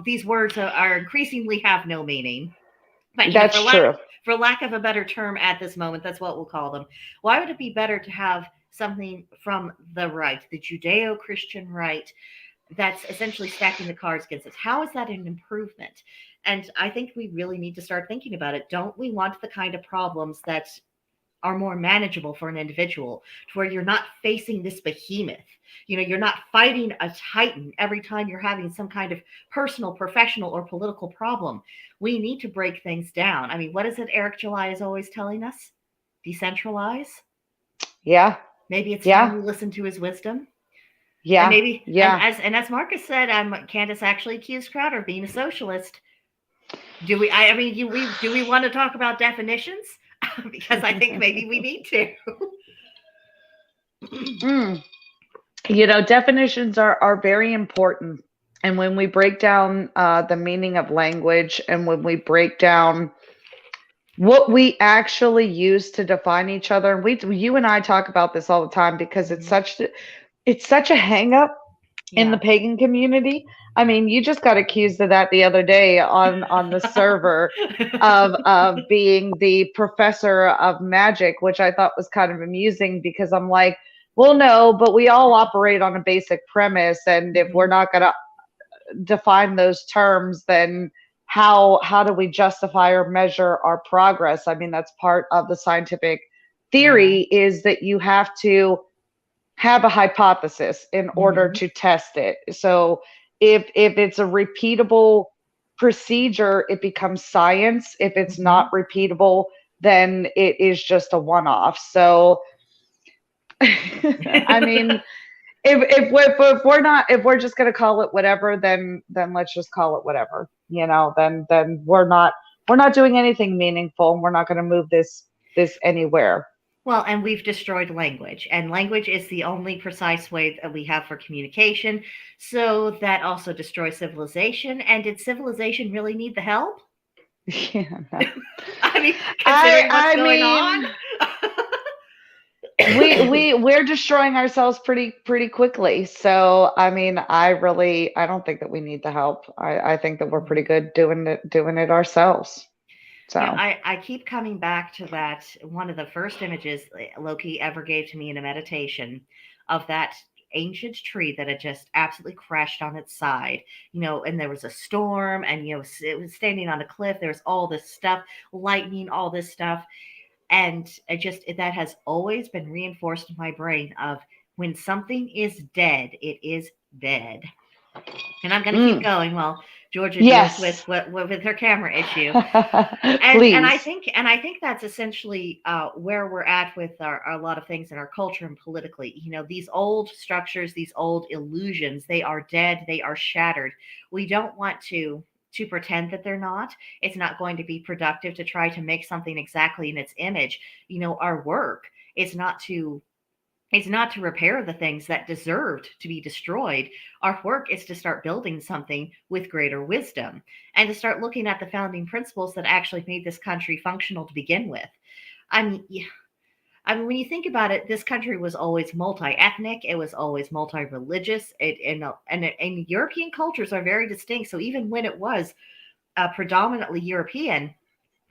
These words are increasingly have no meaning. But that's true. For lack of a better term at this moment, that's what we'll call them. Why would it be better to have something from the right, the Judeo-Christian right, that's essentially stacking the cards against us? How is that an improvement? And I think we really need to start thinking about it. Don't we want the kind of problems that are more manageable for an individual, to where you're not facing this behemoth? You know, you're not fighting a titan every time you're having some kind of personal, professional, or political problem. We need to break things down. I mean, what is it Eric July is always telling us? Decentralize? Yeah. Maybe it's time we listen to his wisdom. Yeah. And maybe, and as Marcus said, Candace actually accused Crowder of being a socialist. Do we want to talk about definitions? Because I think maybe we need to. You know, definitions are very important. And when we break down the meaning of language, and when we break down what we actually use to define each other, and you and I talk about this all the time because it's such a hang up in the pagan community. I mean, you just got accused of that the other day on the server of being the professor of magic, which I thought was kind of amusing because I'm like, well, no, but we all operate on a basic premise, and if we're not going to define those terms, then how do we justify or measure our progress? I mean, that's part of the scientific theory, is that you have to have a hypothesis in order to test it. So if it's a repeatable procedure, it becomes science. If it's not repeatable, then it is just a one-off. So I mean, if we're just gonna call it whatever, then let's just call it whatever. Then we're not doing anything meaningful, and we're not going to move this anywhere. Well, and we've destroyed language, and language is the only precise way that we have for communication. So that also destroys civilization. And did civilization really need the help? Yeah. No. I mean, considering what's going on. we're destroying ourselves pretty quickly. So I mean, I don't think that we need the help. I think that we're pretty good doing it ourselves. So I keep coming back to that. One of the first images Loki ever gave to me in a meditation of that ancient tree that had just absolutely crashed on its side, and there was a storm, and it was standing on a cliff. There was all this stuff, lightning, all this stuff. And that has always been reinforced in my brain of when something is dead, it is dead. And I'm going to keep going while Georgia deals with her camera issue. and I think that's essentially where we're at with a lot of things in our culture and politically. These old structures, these old illusions, they are dead, they are shattered. We don't want to pretend that they're not. It's not going to be productive to try to make something exactly in its image. Our work is not to repair the things that deserved to be destroyed. Our work is to start building something with greater wisdom and to start looking at the founding principles that actually made this country functional to begin with. I mean, when you think about it, this country was always multi-ethnic. It was always multi-religious. And European cultures are very distinct. So even when it was predominantly European,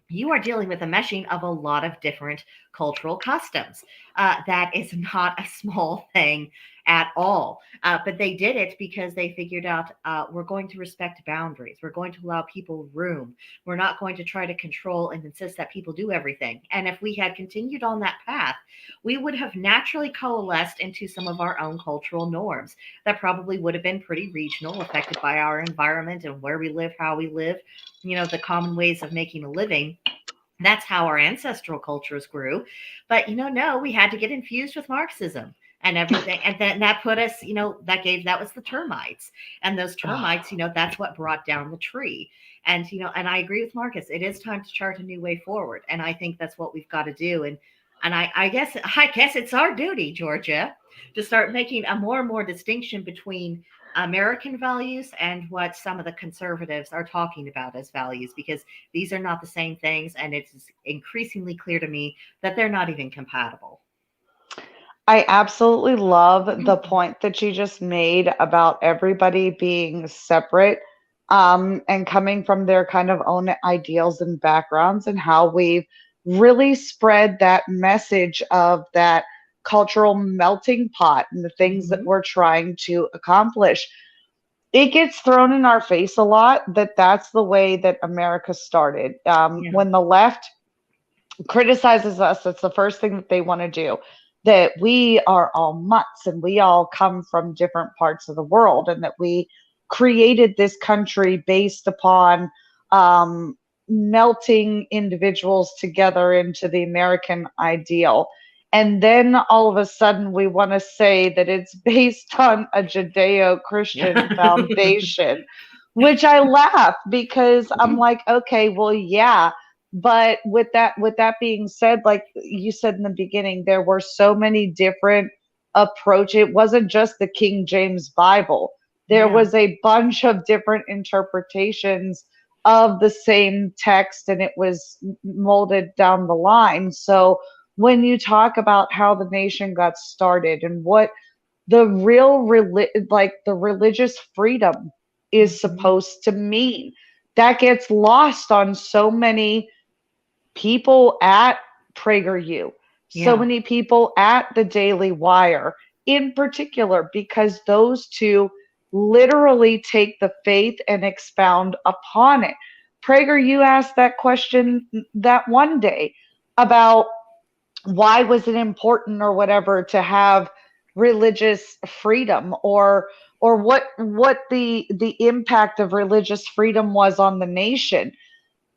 you are dealing with a meshing of a lot of different cultural customs. That is not a small thing at all. But they did it because they figured out we're going to respect boundaries. We're going to allow people room. We're not going to try to control and insist that people do everything. And if we had continued on that path, we would have naturally coalesced into some of our own cultural norms that probably would have been pretty regional, affected by our environment and where we live, how we live, the common ways of making a living. That's how our ancestral cultures grew. But, no, we had to get infused with Marxism and everything. And then that put us, that was the termites. And those termites, that's what brought down the tree. And, and I agree with Marcus. It is time to chart a new way forward. And I think that's what we've got to do. And I guess it's our duty, Georgia, to start making a more and more distinction between American values and what some of the conservatives are talking about as values, because these are not the same things. And it's increasingly clear to me that they're not even compatible. I absolutely love the point that you just made about everybody being separate and coming from their kind of own ideals and backgrounds, and how we've really spread that message of that cultural melting pot and the things that we're trying to accomplish. It gets thrown in our face a lot that that's the way that America started. When the left criticizes us, that's the first thing that they want to do, that we are all mutts and we all come from different parts of the world, and that we created this country based upon melting individuals together into the American ideal. And then all of a sudden we want to say that it's based on a Judeo-Christian foundation, which I laugh because I'm like, okay, well, yeah. But with that being said, like you said in the beginning, there were so many different approaches. It wasn't just the King James Bible. There was a bunch of different interpretations of the same text, and it was molded down the line. So when you talk about how the nation got started and what the real the religious freedom is supposed to mean, that gets lost on so many people at PragerU, so many people at the Daily Wire in particular, because those two literally take the faith and expound upon it. PragerU asked that question that one day about why was it important or whatever to have religious freedom, or what the impact of religious freedom was on the nation.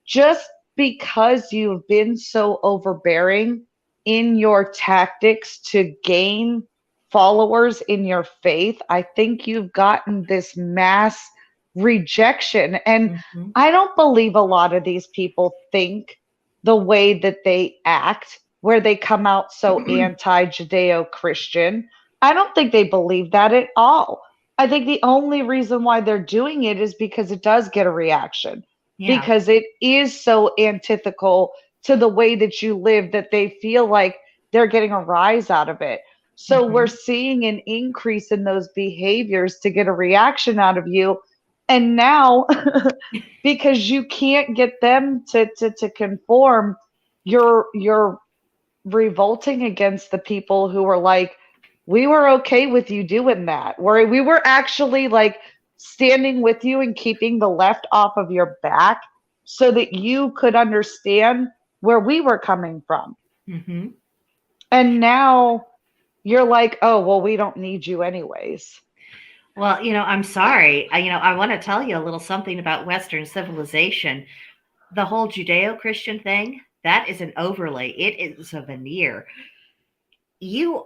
Just because you've been so overbearing in your tactics to gain followers in your faith, I think you've gotten this mass rejection. And I don't believe a lot of these people think the way that they act, where they come out so anti-Judeo-Christian. I don't think they believe that at all. I think the only reason why they're doing it is because it does get a reaction, because it is so antithetical to the way that you live that they feel like they're getting a rise out of it. So we're seeing an increase in those behaviors to get a reaction out of you. And now, because you can't get them to conform, you're revolting against the people who were like, we were okay with you doing that. Where we were actually like standing with you and keeping the left off of your back so that you could understand where we were coming from. And now you're like, oh, well, we don't need you anyways. Well, I'm sorry. I want to tell you a little something about Western civilization. The whole Judeo-Christian thing, that is an overlay. It is a veneer. You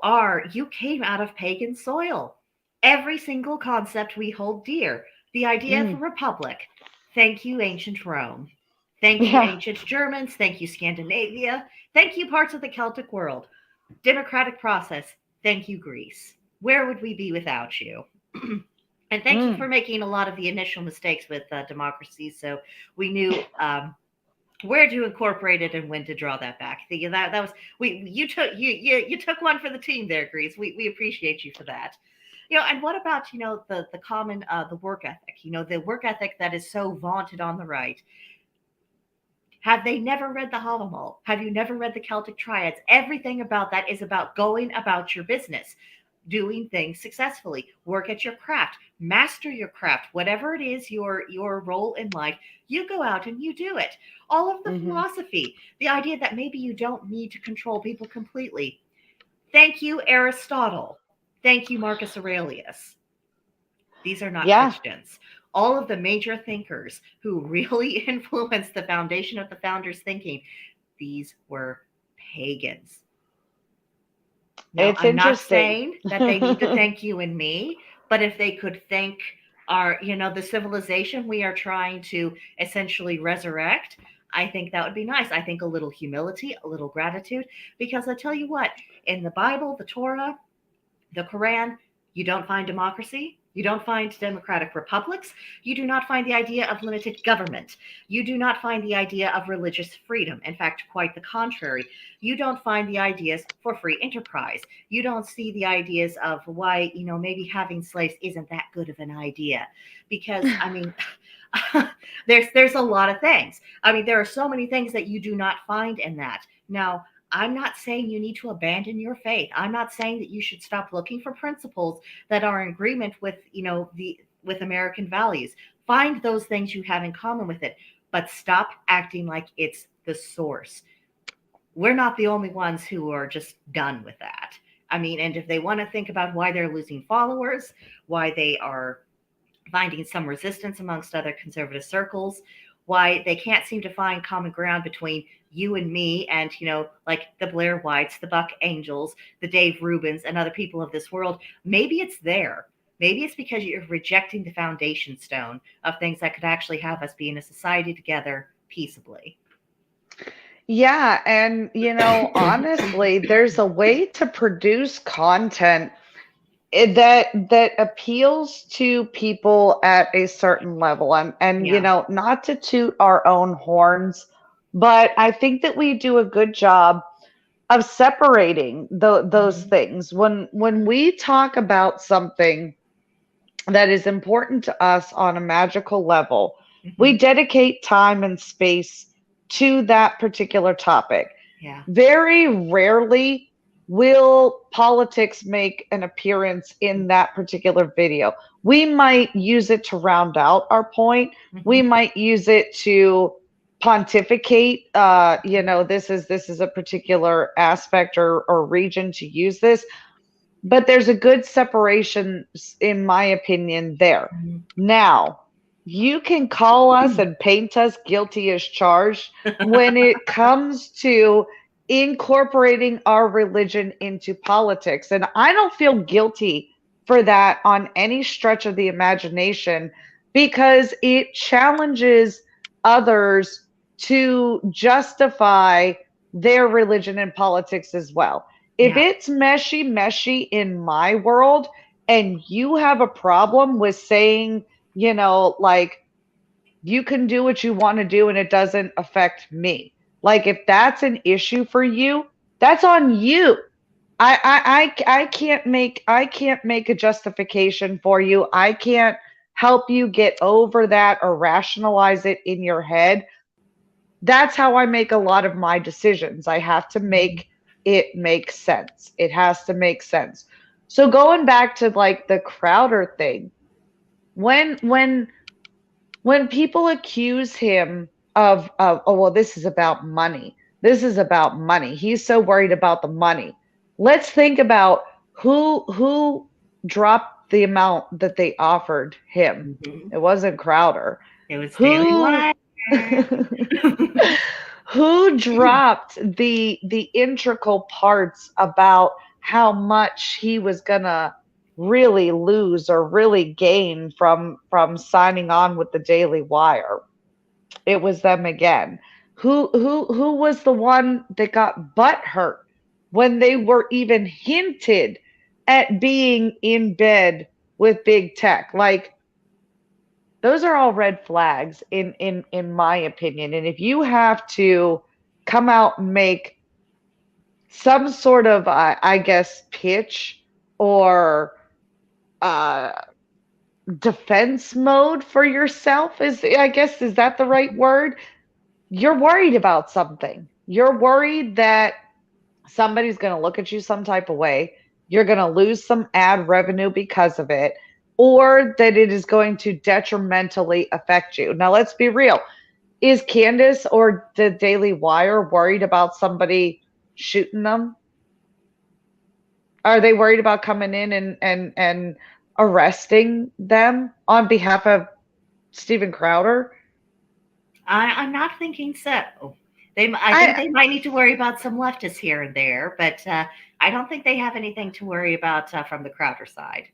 came out of pagan soil. Every single concept we hold dear. The idea of a republic. Thank you, ancient Rome. Thank you, ancient Germans. Thank you, Scandinavia. Thank you, parts of the Celtic world. Democratic process. Thank you, Greece. Where would we be without you? And thank you for making a lot of the initial mistakes with democracy, so we knew where to incorporate it and when to draw that back. That was you took one for the team there, Greece. We appreciate you for that. And what about the common the work ethic? The work ethic that is so vaunted on the right. Have they never read the Havamal? Have you never read the Celtic Triads? Everything about that is about going about your business, doing things successfully, work at your craft, master your craft, whatever it is your role in life, you go out and you do it. All of the philosophy, the idea that maybe you don't need to control people completely. Thank you, Aristotle. Thank you, Marcus Aurelius. These are not Christians. All of the major thinkers who really influenced the foundation of the founders' thinking, these were pagans. Now, I'm not saying that they need to thank you and me, but if they could thank our, the civilization we are trying to essentially resurrect, I think that would be nice. I think a little humility, a little gratitude, because I tell you what, in the Bible, the Torah, the Quran, you don't find democracy. You don't find democratic republics. You do not find the idea of limited government. You do not find the idea of religious freedom. In fact, quite the contrary. You don't find the ideas for free enterprise. You don't see the ideas of why, maybe having slaves isn't that good of an idea. Because, there's a lot of things. There are so many things that you do not find in that. Now, I'm not saying you need to abandon your faith. I'm not saying that you should stop looking for principles that are in agreement with, with American values. Find those things you have in common with it, but stop acting like it's the source. We're not the only ones who are just done with that. And if they want to think about why they're losing followers, why they are finding some resistance amongst other conservative circles, why they can't seem to find common ground between you and me and, like the Blair Whites, the Buck Angels, the Dave Rubins, and other people of this world. Maybe it's there. Maybe it's because you're rejecting the foundation stone of things that could actually have us be in a society together peaceably. Yeah. And, honestly, there's a way to produce content that appeals to people at a certain level. And not to toot our own horns, but I think that we do a good job of separating those things. When we talk about something that is important to us on a magical level, we dedicate time and space to that particular topic. Yeah. Very rarely will politics make an appearance in that particular video. We might use it to round out our point. We might use it to pontificate, this is a particular aspect or region to use this. But there's a good separation, in my opinion, there. Now, you can call us and paint us guilty as charged when it comes to incorporating our religion into politics. And I don't feel guilty for that on any stretch of the imagination because it challenges others to justify their religion and politics as well. If Yeah. it's meshy in my world and you have a problem with saying, like, you can do what you want to do and it doesn't affect me. Like if that's an issue for you, that's on you. I can't make a justification for you. I can't help you get over that or rationalize it in your head. That's how I make a lot of my decisions. I have to make it make sense. It has to make sense. So going back to like the Crowder thing, when when when people accuse him of oh well, this is about money, this is about money, he's so worried about the money. Let's think about who dropped the amount that they offered him. It wasn't Crowder. It was Daily Who Wire. who dropped the integral parts about how much he was gonna really lose or really gain from signing on with the Daily Wire? It was them again. Who was the one that got butt hurt when they were even hinted at being in bed with big tech? Like those are all red flags in my opinion. And if you have to come out and make some sort of I guess pitch or uh defense mode for yourself, is that the right word? You're worried about something. You're worried that somebody's going to look at you some type of way. You're going to lose some ad revenue because of it, or that it is going to detrimentally affect you. Now, let's be real. Is Candace or the Daily Wire worried about somebody shooting them? Are they worried about coming in and arresting them on behalf of Steven Crowder? I'm not thinking so. I think they might need to worry about some leftists here and there, but I don't think they have anything to worry about from the Crowder side.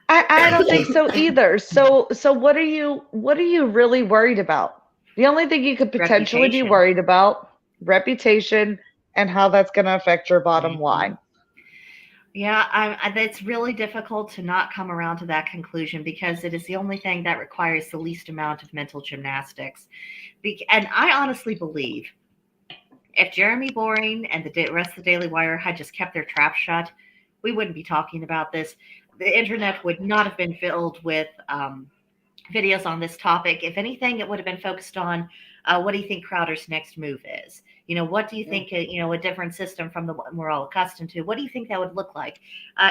I don't think so either. So what are you really worried about? The only thing you could potentially be worried about, reputation and how that's going to affect your bottom line. Yeah, it's really difficult to not come around to that conclusion because it is the only thing that requires the least amount of mental gymnastics. And I honestly believe if Jeremy Boring and the rest of the Daily Wire had just kept their trap shut, we wouldn't be talking about this. The internet would not have been filled with videos on this topic. If anything, it would have been focused on what do you think Crowder's next move is? What do you think, a different system from the one we're all accustomed to? What do you think that would look like?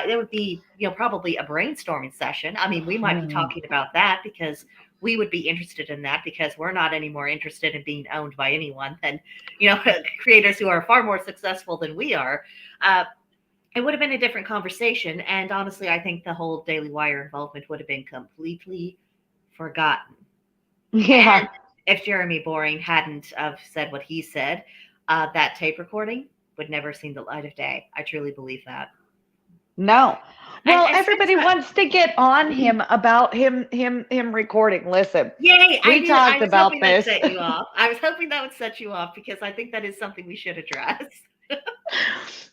There would be, probably a brainstorming session. I mean, we might be talking about that because we would be interested in that because we're not any more interested in being owned by anyone than, creators who are far more successful than we are. It would have been a different conversation. And honestly, I think the whole Daily Wire involvement would have been completely forgotten. Yeah. And if Jeremy Boring hadn't have said what he said, that tape recording would never have seen the light of day. I truly believe that. No. Well, everybody wants to get on him about him recording. Listen. Yay! We talked about this. Set you off. I was hoping that would set you off because I think that is something we should address.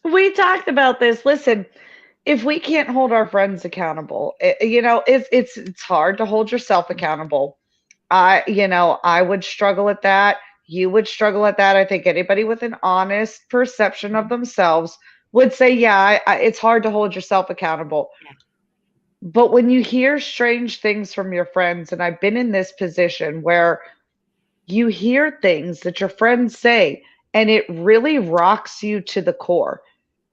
We talked about this. Listen, if we can't hold our friends accountable, it's hard to hold yourself accountable. I would struggle at that. You would struggle at that. I think anybody with an honest perception of themselves would say, yeah, it's hard to hold yourself accountable. Yeah. But when you hear strange things from your friends, and I've been in this position where you hear things that your friends say, and it really rocks you to the core.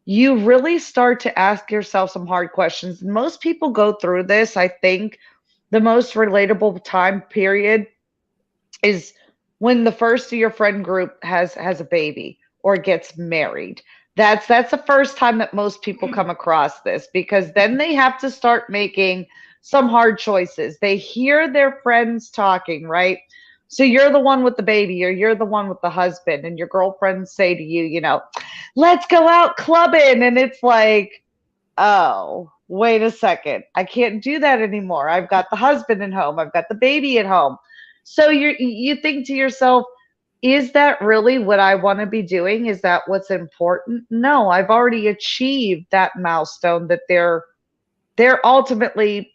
You really start to ask yourself some hard questions. Most people go through this. I think the most relatable time period is when the first of your friend group has a baby or gets married. That's the first time that most people come across this, because then they have to start making some hard choices. They hear their friends talking, right? So you're the one with the baby or you're the one with the husband, and your girlfriends say to you, let's go out clubbing. And it's like, oh, wait a second. I can't do that anymore. I've got the husband at home. I've got the baby at home. So you think to yourself, is that really what I want to be doing? Is that what's important? No, I've already achieved that milestone that they're ultimately,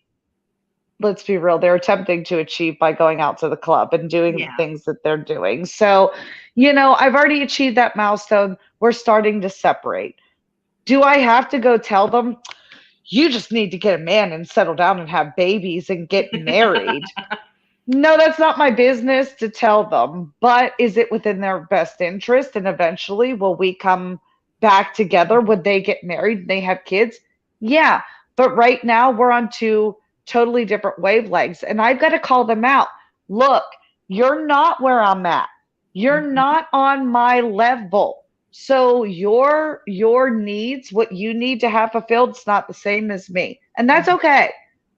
let's be real, they're attempting to achieve by going out to the club and doing the things that they're doing. So, I've already achieved that milestone. We're starting to separate. Do I have to go tell them, you just need to get a man and settle down and have babies and get married? No, that's not my business to tell them. But is it within their best interest? And eventually, will we come back together? Would they get married and they have kids? Yeah. But right now, we're on two totally different wavelengths. And I've got to call them out. Look, you're not where I'm at. You're not on my level. So your needs, what you need to have fulfilled, is not the same as me. And that's okay.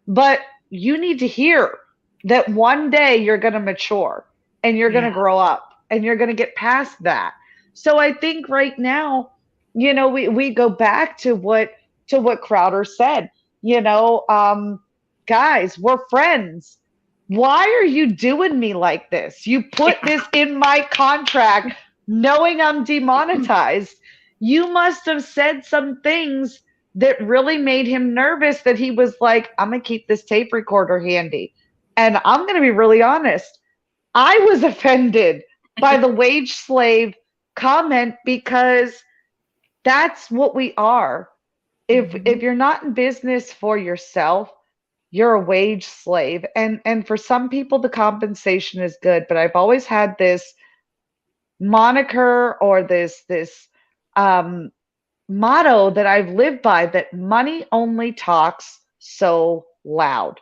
But you need to hear that one day you're going to mature and you're going to grow up and you're going to get past that. So I think right now, we go back to what Crowder said, guys, we're friends. Why are you doing me like this? You put this in my contract knowing I'm demonetized. You must have said some things that really made him nervous, that he was like, I'm going to keep this tape recorder handy. And I'm going to be really honest. I was offended by the wage slave comment, because that's what we are. If you're not in business for yourself, you're a wage slave. And for some people the compensation is good, but I've always had this moniker or this motto that I've lived by, that money only talks so loud.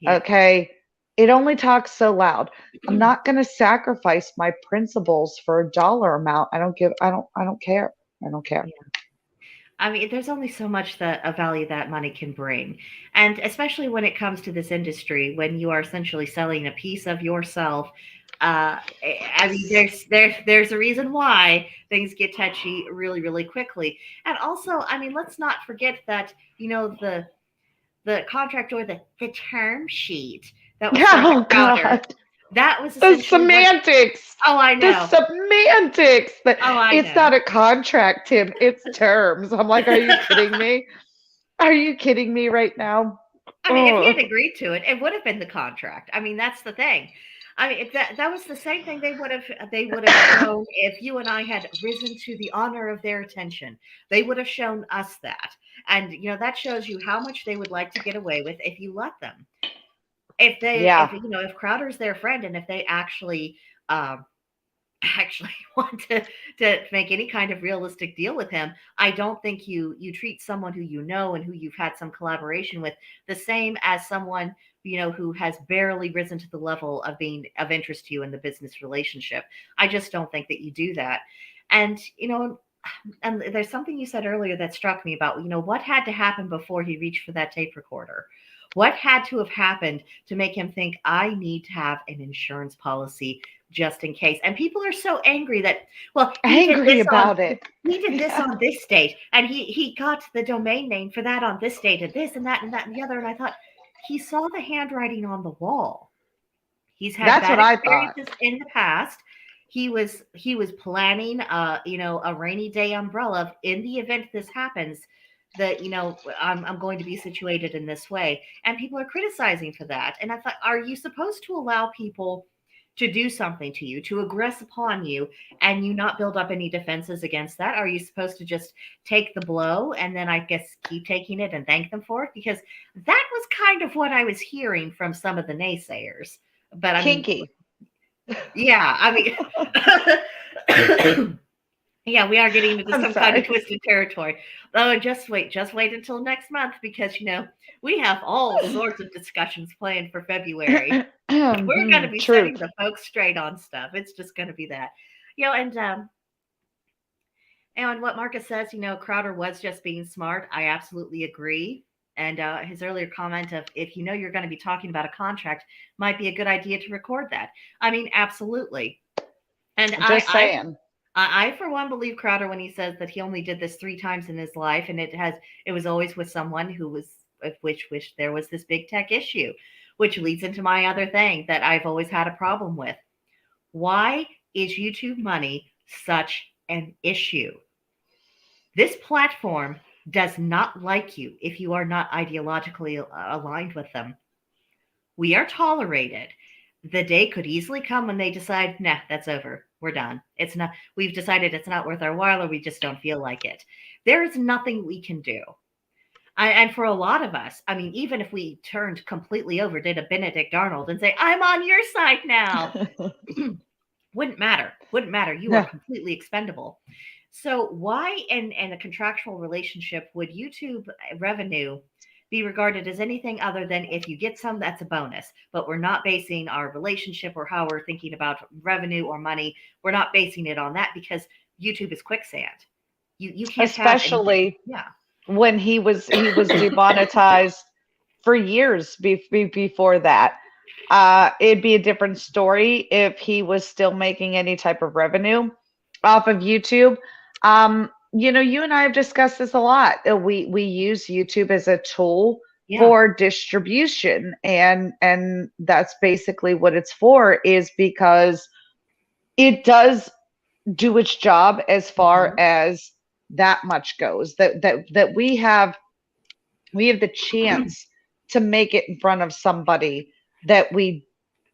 Okay? It only talks so loud. I'm not going to sacrifice my principles for a dollar amount. I don't care. I don't care. Yeah. I mean, there's only so much that a value that money can bring. And especially when it comes to this industry, when you are essentially selling a piece of yourself, I mean, there's a reason why things get touchy really, really quickly. And also, I mean, let's not forget that, the contract or the term sheet that was sent to Crowder, that was the semantics. I know. The semantics. It's not a contract, Tim. It's terms. I'm like, are you kidding me? Are you kidding me right now? I mean, if he had agreed to it, it would have been the contract. I mean, that's the thing. I mean, that was the same thing they would have shown if you and I had risen to the honor of their attention. They would have shown us that. And, that shows you how much they would like to get away with if you let them. If they, if Crowder's their friend, and if they actually want to make any kind of realistic deal with him, I don't think you treat someone who and who you've had some collaboration with the same as someone who has barely risen to the level of being of interest to you in the business relationship. I just don't think that you do that. And and there's something you said earlier that struck me about what had to happen before he reached for that tape recorder. What had to have happened to make him think, I need to have an insurance policy just in case? And people are so angry that, well, he did this on this date, and he got the domain name for that on this date, and this and that and that and the other. And I thought, he saw the handwriting on the wall. He's had bad experiences in the past. He was planning, a rainy day umbrella in the event this happens, that I'm going to be situated in this way, and people are criticizing for that. And I thought, are you supposed to allow people to do something to you, to aggress upon you, and you not build up any defenses against that? Are you supposed to just take the blow and then I guess keep taking it and thank them for it? Because that was kind of what I was hearing from some of the naysayers. But kinky. Yeah, I mean, yeah, we are getting into some kind of twisted territory. Oh, just wait until next month, because we have all sorts of discussions planned for February. We're going to be setting the folks straight on stuff. It's just going to be that, and what Marcus says, Crowder was just being smart. I absolutely agree. And his earlier comment of, if you know you're going to be talking about a contract, might be a good idea to record that. I mean, absolutely. And Just saying. I, for one, believe Crowder when he says that he only did this 3 times in his life, and it was always with someone who was, of which there was this big tech issue, which leads into my other thing that I've always had a problem with. Why is YouTube money such an issue? This platform does not like you if you are not ideologically aligned with them. We are tolerated. The day could easily come when they decide, nah, that's over. We're done. It's not, we've decided it's not worth our while, or we just don't feel like it. There is nothing we can do. And for a lot of us, I mean, even if we turned completely over, did a Benedict Arnold and say, I'm on your side now, wouldn't matter. You are completely expendable. So why in a contractual relationship would YouTube revenue be regarded as anything other than, if you get some, that's a bonus? But we're not basing our relationship or how we're thinking about revenue or money. We're not basing it on that, because YouTube is quicksand. You can't, especially when he was demonetized for years before that. It'd be a different story if he was still making any type of revenue off of YouTube. You and I have discussed this a lot. We use YouTube as a tool for distribution, and that's basically what it's for, is because it does do its job as far as that much goes. That we have the chance to make it in front of somebody that we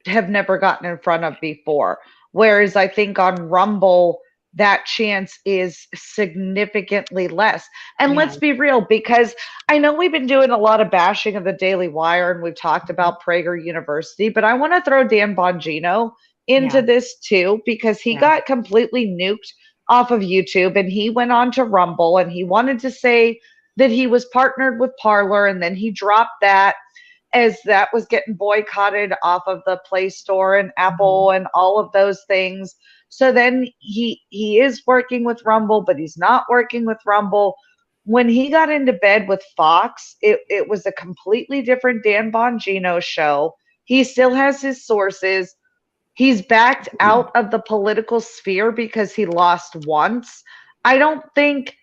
have never gotten in front of before. Whereas I think on Rumble, that chance is significantly less. And let's be real, because I know we've been doing a lot of bashing of the Daily Wire, and we've talked about Prager University, but I want to throw Dan Bongino into this too, because he got completely nuked off of YouTube, and he went on to Rumble, and he wanted to say that he was partnered with Parler, and then he dropped that, as that was getting boycotted off of the Play Store and Apple and all of those things. So then he is working with Rumble, but he's not working with Rumble. When he got into bed with Fox, it was a completely different Dan Bongino show. He still has his sources. He's backed out of the political sphere because he lost once. I don't think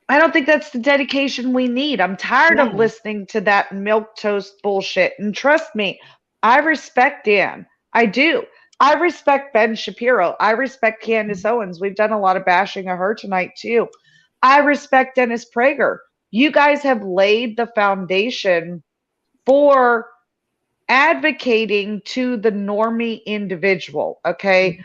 that's the dedication we need. I'm tired of listening to that milquetoast bullshit. And trust me, I respect Dan. I do. I respect Ben Shapiro. I respect Candace Owens. We've done a lot of bashing of her tonight too. I respect Dennis Prager. You guys have laid the foundation for advocating to the normie individual, okay?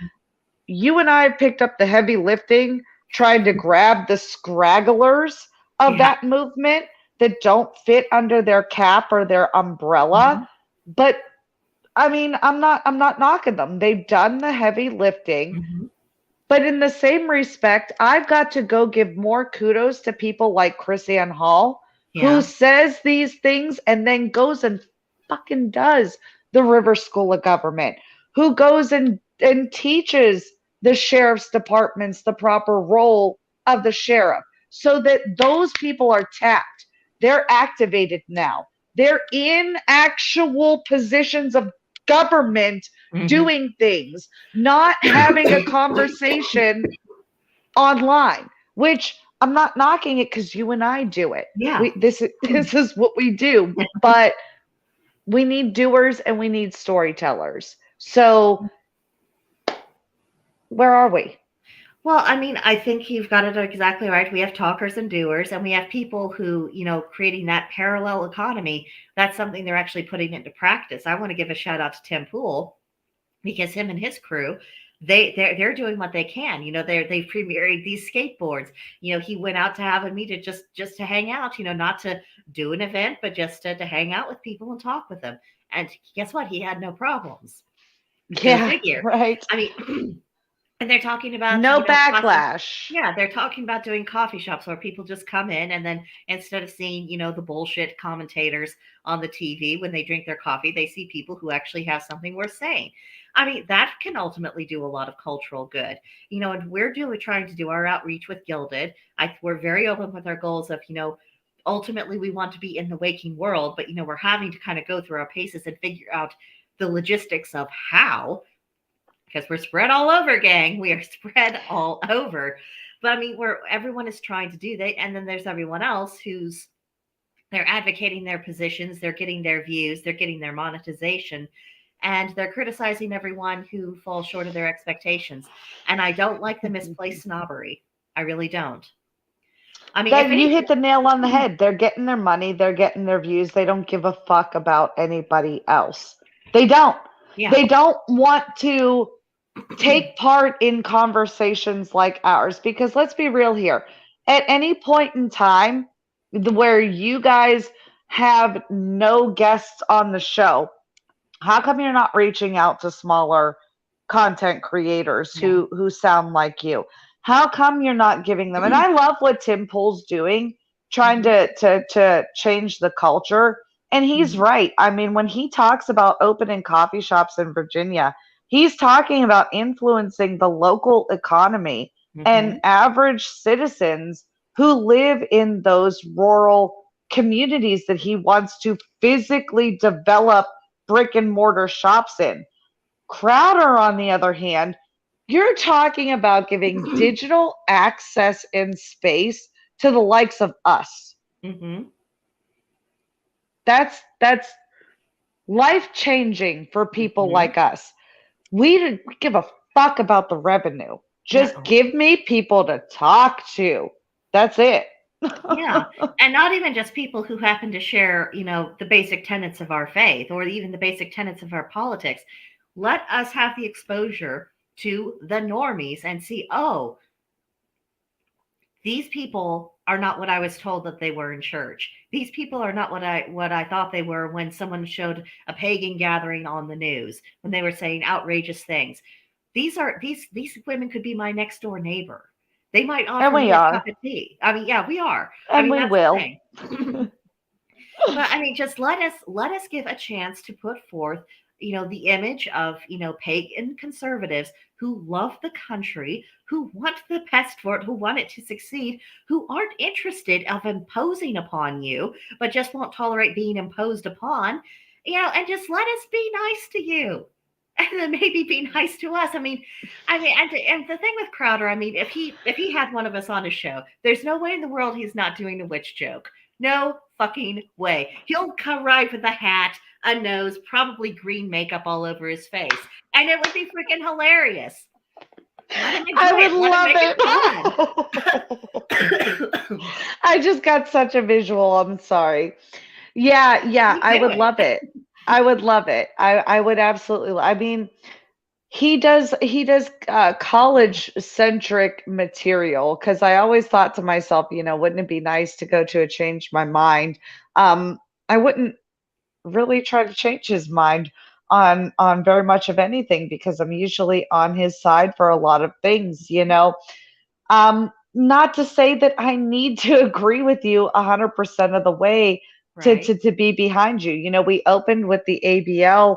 You and I have picked up the heavy lifting, trying to grab the scragglers of that movement that don't fit under their cap or their umbrella. But I mean, I'm not knocking them. They've done the heavy lifting. But in the same respect, I've got to go give more kudos to people like Chris Ann Hall, who says these things and then goes and fucking does the River School of Government, who goes and teaches the sheriff's departments the proper role of the sheriff, so that those people are tapped. They're activated now. They're in actual positions of government doing things, not having a conversation online, which I'm not knocking it, because you and I do it. This is what we do, but we need doers and we need storytellers. So where are we? Well, I mean, I think you've got it exactly right. We have talkers and doers, and we have people who, creating that parallel economy. That's something they're actually putting into practice. I want to give a shout out to Tim Pool, because him and his crew, they're doing what they can. They've premiered these skateboards. He went out to have a meeting just to hang out. Not to do an event, but just to hang out with people and talk with them. And guess what? He had no problems. Right. I mean. And they're talking about no backlash. They're talking about doing coffee shops where people just come in, and then instead of seeing, the bullshit commentators on the TV when they drink their coffee, they see people who actually have something worth saying. I mean, that can ultimately do a lot of cultural good. And we're trying to do our outreach with Gilded. We're very open with our goals of, ultimately we want to be in the waking world, but we're having to kind of go through our paces and figure out the logistics of how, because we're spread all over, gang. We are spread all over. But I mean, where everyone is trying to do that, and then there's everyone else who's they're advocating their positions, they're getting their views, they're getting their monetization, and they're criticizing everyone who falls short of their expectations. And I don't like the misplaced snobbery. I really don't. I mean, if You anything, hit the nail on the head. They're getting their money, they're getting their views. They don't give a fuck about anybody else. They don't. yeah, They don't want to take part in conversations like ours, because let's be real here. At any point in time where you guys have no guests on the show, how come you're not reaching out to smaller content creators yeah. who sound like you? How come you're not giving them? And I love what Tim Pool's doing, trying to change the culture. And he's right. I mean, when he talks about opening coffee shops in Virginia, he's talking about influencing the local economy and average citizens who live in those rural communities that he wants to physically develop brick and mortar shops in. Crowder, on the other hand, you're talking about giving digital access and space to the likes of us. Mm-hmm. That's life changing for people like us. We didn't give a fuck about the revenue. Just give me people to talk to. That's it. Yeah. And not even just people who happen to share, the basic tenets of our faith or even the basic tenets of our politics. Let us have the exposure to the normies and see, oh, these people are not what I was told that they were in church. These people are not what I thought they were when someone showed a pagan gathering on the news, when they were saying outrageous things. These women could be my next door neighbor. They might offer me a cup of tea. I mean, yeah, we are. And we will. But I mean, just let us give a chance to put forth, the image of, pagan conservatives who love the country, who want the best for it, who want it to succeed, who aren't interested of imposing upon you, but just won't tolerate being imposed upon, and just let us be nice to you. And then maybe be nice to us. I mean, and the thing with Crowder, I mean, if he had one of us on his show, there's no way in the world he's not doing a witch joke. No fucking way. He'll come right with a hat, a nose, probably green makeup all over his face, and it would be freaking hilarious. I would love it. I just got such a visual. I'm sorry. Yeah, I would love it. I would love it. I would absolutely. I mean, he does college centric material, because I always thought to myself, wouldn't it be nice to go to a Change My Mind? I wouldn't really try to change his mind on very much of anything, because I'm usually on his side for a lot of things. Not to say that I need to agree with you 100% of the way to be behind you. We opened with the ABL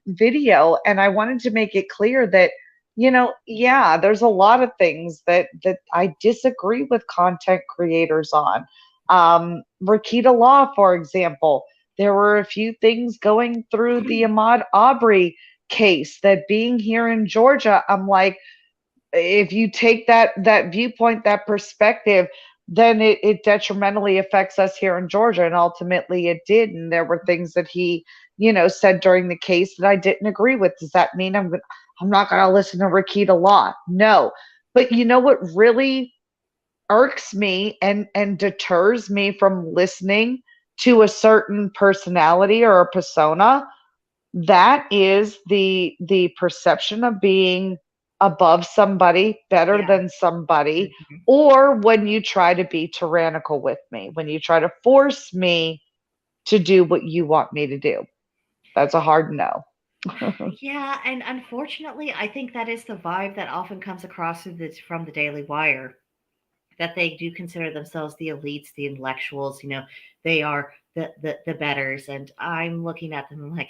video, and I wanted to make it clear that, yeah, there's a lot of things that I disagree with content creators on. Rekeita Law, for example, there were a few things going through the Ahmaud Arbery case that, being here in Georgia, I'm like, if you take that viewpoint, that perspective, then it detrimentally affects us here in Georgia. And ultimately it did. And there were things that he, said during the case that I didn't agree with. Does that mean I'm not going to listen to Rekeita Law? No. But you know what really irks me and deters me from listening to a certain personality or a persona? That is the perception of being above somebody, better than somebody, or when you try to be tyrannical with me, when you try to force me to do what you want me to do. That's a hard no. Yeah, and unfortunately, I think that is the vibe that often comes across from the Daily Wire, that they do consider themselves the elites, the intellectuals, they are the betters. And I'm looking at them like,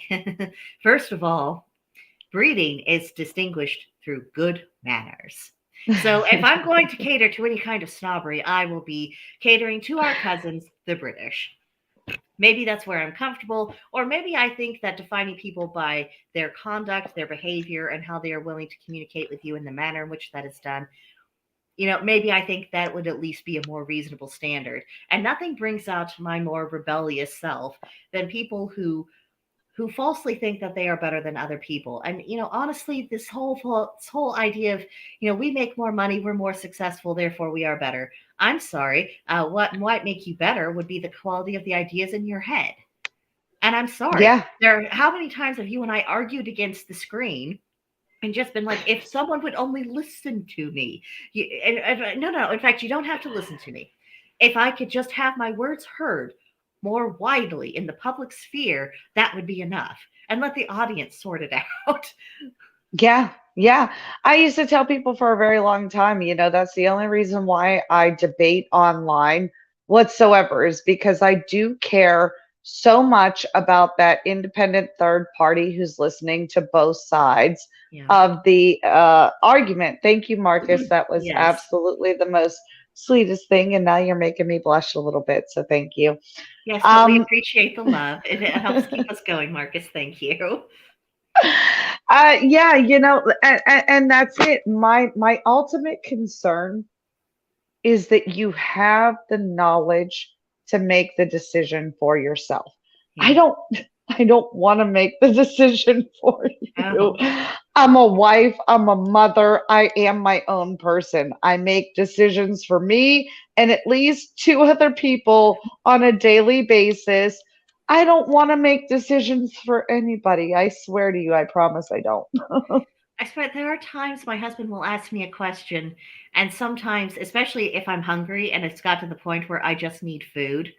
first of all, breeding is distinguished through good manners. So if I'm going to cater to any kind of snobbery, I will be catering to our cousins, the British. Maybe that's where I'm comfortable, or maybe I think that defining people by their conduct, their behavior, and how they are willing to communicate with you in the manner in which that is done, maybe I think that would at least be a more reasonable standard. And nothing brings out my more rebellious self than people who falsely think that they are better than other people. And honestly, this whole idea of we make more money, we're more successful, therefore we are better. I'm sorry. What might make you better would be the quality of the ideas in your head. And I'm sorry. Yeah. How many times have you and I argued against the screen and just been like, if someone would only listen to me. No. In fact, you don't have to listen to me. If I could just have my words heard more widely in the public sphere, that would be enough. And let the audience sort it out. Yeah. Yeah. I used to tell people for a very long time, that's the only reason why I debate online whatsoever is because I do care so much about that independent third party who's listening to both sides Yeah. of the argument. Thank you, Marcus. That was Yes. absolutely the most sweetest thing. And now you're making me blush a little bit. So thank you. Yes, but we appreciate the love. It helps keep us going, Marcus. Thank you. Yeah, and that's it. My ultimate concern is that you have the knowledge to make the decision for yourself. Yeah. I don't want to make the decision for you. Oh. I'm a wife, I'm a mother, I am my own person. I make decisions for me and at least two other people on a daily basis. I don't want to make decisions for anybody. I swear to you, I promise I don't. I swear there are times my husband will ask me a question, and sometimes, especially if I'm hungry and it's got to the point where I just need food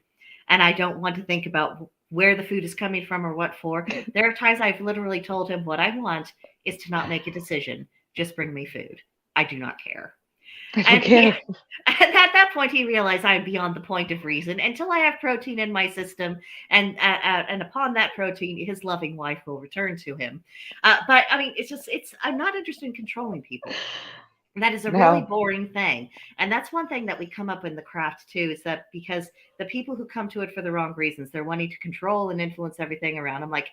and I don't want to think about where the food is coming from or what for, there are times I've literally told him what I want is to not make a decision. Just bring me food. I do not care. I don't care. And at that point, he realized I'm beyond the point of reason until I have protein in my system, and upon that protein, his loving wife will return to him. But I mean, I'm not interested in controlling people. That is a really No. boring thing, and that's one thing that we come up in the craft too. Is that because the people who come to it for the wrong reasons, they're wanting to control and influence everything around. I'm like,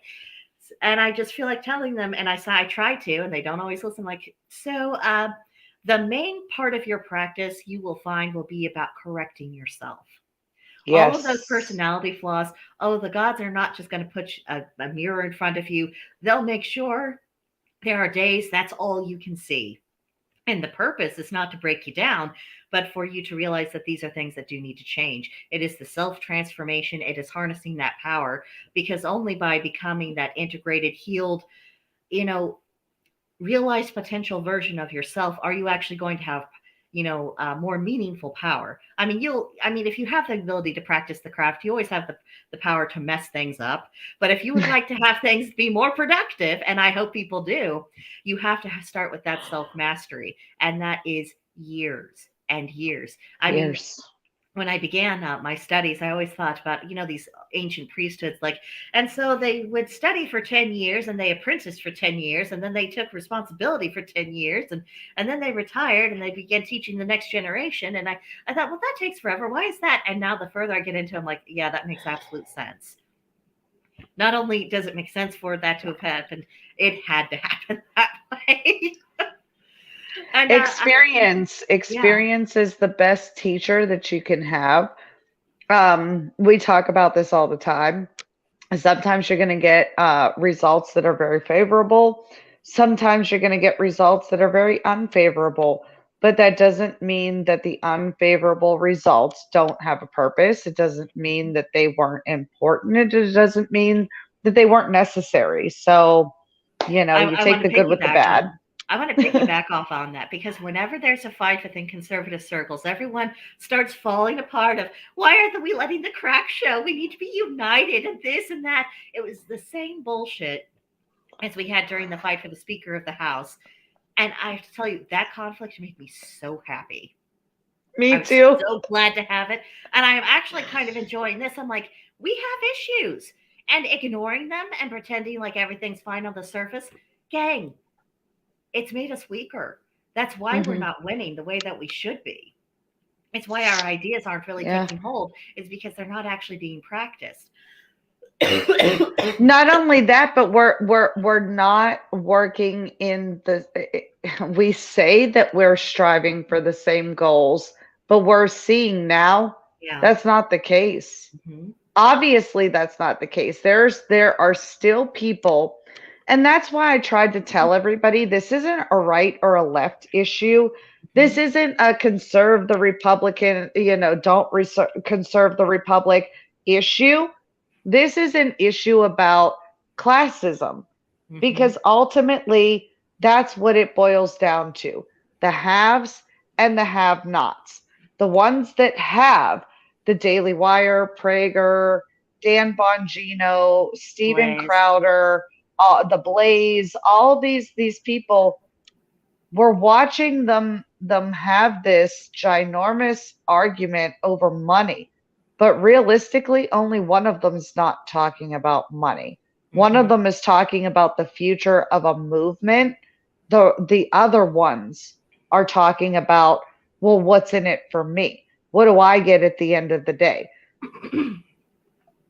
and I just feel like telling them, and I try to, and they don't always listen. Like, so the main part of your practice you will find will be about correcting yourself. All of those Yes. personality flaws. Oh, the gods are not just going to put a mirror in front of you. They'll make sure there are days that's all you can see. And the purpose is not to break you down, but for you to realize that these are things that do need to change. It is the self transformation. It is harnessing that power, because only by becoming that integrated, healed, you know, realized potential version of yourself are you actually going to have more meaningful power. I mean, if you have the ability to practice the craft, you always have the power to mess things up. But if you would like to have things be more productive, and I hope people do, you have to start with that self mastery, and that is years and years. I mean, Years. when I began my studies, I always thought about, these ancient priesthoods, like, and so they would study for 10 years and they apprenticed for 10 years and then they took responsibility for 10 years and then they retired and they began teaching the next generation. And I thought, well, that takes forever. Why is that? And now the further I get into it, I'm like, yeah, that makes absolute sense. Not only does it make sense for that to have happened, it had to happen that way. And Experience is the best teacher that you can have. We talk about this all the time. Sometimes you're going to get results that are very favorable. Sometimes you're going to get results that are very unfavorable. But that doesn't mean that the unfavorable results don't have a purpose. It doesn't mean that they weren't important. It doesn't mean that they weren't necessary. So, you I take want the to good with the piggyback bad. on. I want to piggyback off on that, because whenever there's a fight within conservative circles, everyone starts falling apart of, why aren't we letting the crack show? We need to be united and this and that. It was the same bullshit as we had during the fight for the Speaker of the House. And I have to tell you, that conflict made me so happy. Me I'm too. so glad to have it. And I'm actually kind of enjoying this. I'm like, we have issues. And ignoring them and pretending like everything's fine on the surface, gang, it's made us weaker. That's why we're not winning the way that we should be. It's why our ideas aren't really taking hold, is because they're not actually being practiced. Not only that, but we're not working in the. We say that we're striving for the same goals, but we're seeing now that's not the case. Obviously, that's not the case. There are still people, and that's why I tried to tell everybody this isn't a right or a left issue. This isn't a conserve the Republican, don't conserve the Republic issue. This is an issue about classism, because ultimately that's what it boils down to: the haves and the have-nots. The ones that have, the Daily Wire, Prager, Dan Bongino, Steven Crowder, the Blaze, all these people, we're watching them have this ginormous argument over money. But realistically, only one of them is not talking about money. One of them is talking about the future of a movement. The other ones are talking about, well, what's in it for me? What do I get at the end of the day?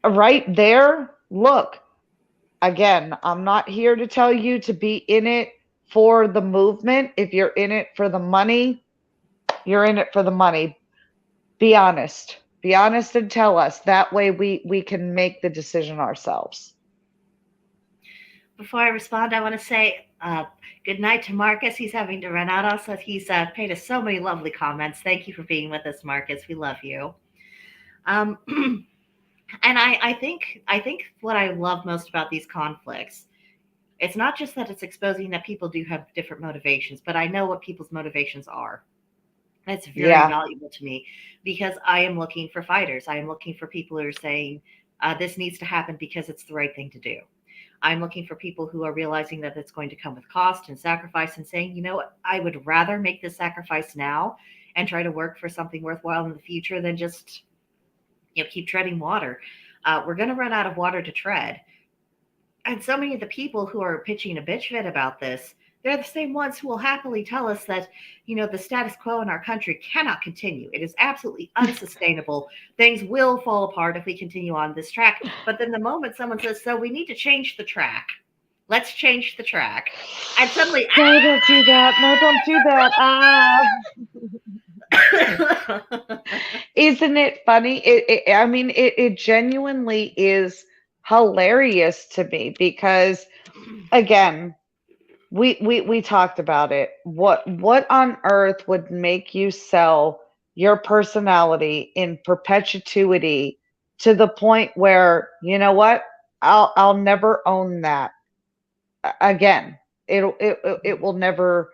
Right there, look, again, I'm not here to tell you to be in it for the movement. If you're in it for the money, you're in it for the money. Be honest. Be honest and tell us. That way we can make the decision ourselves. Before I respond, I want to say good night to Marcus. He's having to run out also. He's paid us so many lovely comments. Thank you for being with us, Marcus. We love you. And I think what I love most about these conflicts, it's not just that it's exposing that people do have different motivations, but I know what people's motivations are. That's very valuable to me, because I am looking for fighters. I am looking for people who are saying this needs to happen because it's the right thing to do. I'm looking for people who are realizing that it's going to come with cost and sacrifice, and saying, you know what, I would rather make this sacrifice now and try to work for something worthwhile in the future than just keep treading water. We're going to run out of water to tread. And so many of the people who are pitching a bitch fit about this, they're the same ones who will happily tell us that, the status quo in our country cannot continue. It is absolutely unsustainable. Things will fall apart if we continue on this track. But then the moment someone says, so we need to change the track, let's change the track. And suddenly, no, don't do that. No, don't do that. Isn't it funny? It genuinely is hilarious to me, because, again, we talked about it. What on earth would make you sell your personality in perpetuity to the point where, you know what? I'll never own that again. It will never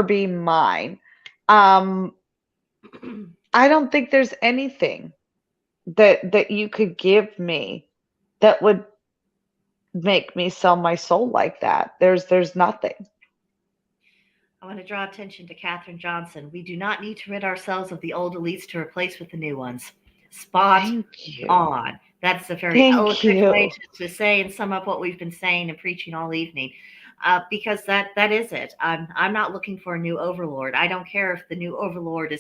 be mine. I don't think there's anything that you could give me that would make me sell my soul like that. There's nothing. I want to draw attention to Katherine Johnson. We do not need to rid ourselves of the old elites to replace with the new ones. Spot on. That's a very eloquent way to say and sum up what we've been saying and preaching all evening. Because that is it. I'm not looking for a new overlord. I don't care if the new overlord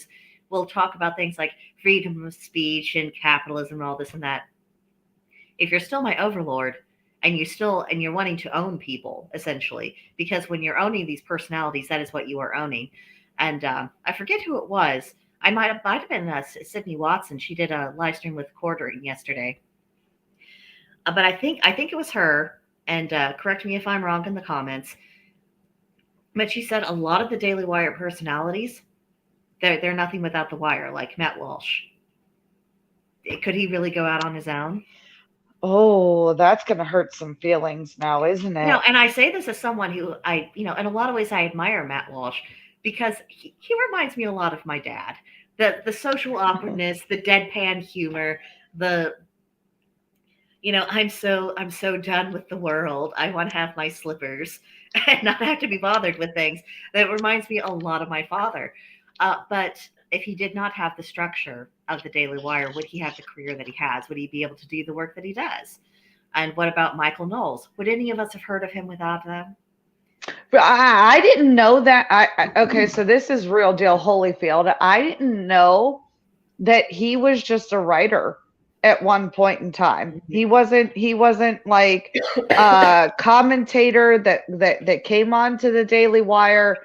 we'll talk about things like freedom of speech and capitalism and all this and that. If you're still my overlord, and you're wanting to own people, essentially, because when you're owning these personalities, that is what you are owning. And I forget who it was. I might have been Sydney Watson. She did a live stream with Quartering yesterday. But I think it was her, and correct me if I'm wrong in the comments, but she said a lot of the Daily Wire personalities, they're nothing without the wire, like Matt Walsh. Could he really go out on his own? Oh, that's going to hurt some feelings now, isn't it? And I say this as someone who in a lot of ways I admire Matt Walsh, because he reminds me a lot of my dad. The social awkwardness, the deadpan humor, I'm so done with the world. I want to have my slippers and not have to be bothered with things. That reminds me a lot of my father. But if he did not have the structure of the Daily Wire, would he have the career that he has? Would he be able to do the work that he does? And what about Michael Knowles? Would any of us have heard of him without them? But I didn't know that. Okay, so this is real deal Holyfield. I didn't know that he was just a writer at one point in time. He wasn't like a commentator that came on to the Daily Wire.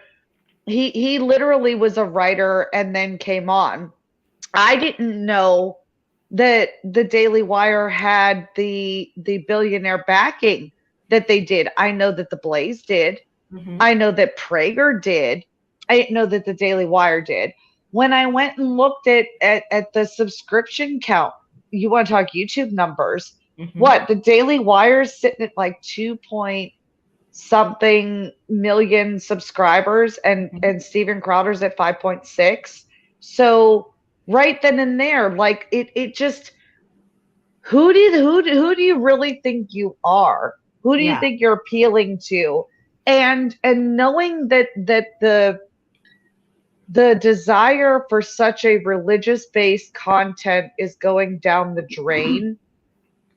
He literally was a writer and then came on. I didn't know that the Daily Wire had the billionaire backing that they did. I know that the Blaze did. I know that Prager did. I didn't know that the Daily Wire did. When I went and looked at the subscription count, you want to talk YouTube numbers? What, the Daily Wire is sitting at like 2 point something million subscribers, and Steven Crowder's at 5.6. So right then and there, like it just, who do you really think you are? Who do you think you're appealing to? And knowing that the desire for such a religious based content is going down the drain,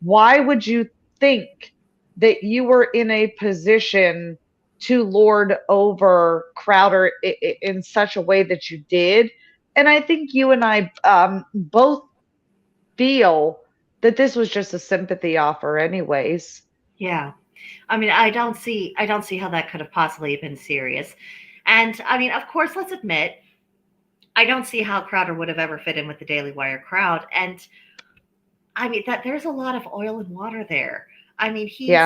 why would you think that you were in a position to lord over Crowder in such a way that you did? And I think you and I both feel that this was just a sympathy offer anyways. Yeah. I mean, I don't see how that could have possibly been serious. And I mean, of course, let's admit, I don't see how Crowder would have ever fit in with the Daily Wire crowd. And I mean, that there's a lot of oil and water there. I mean, he's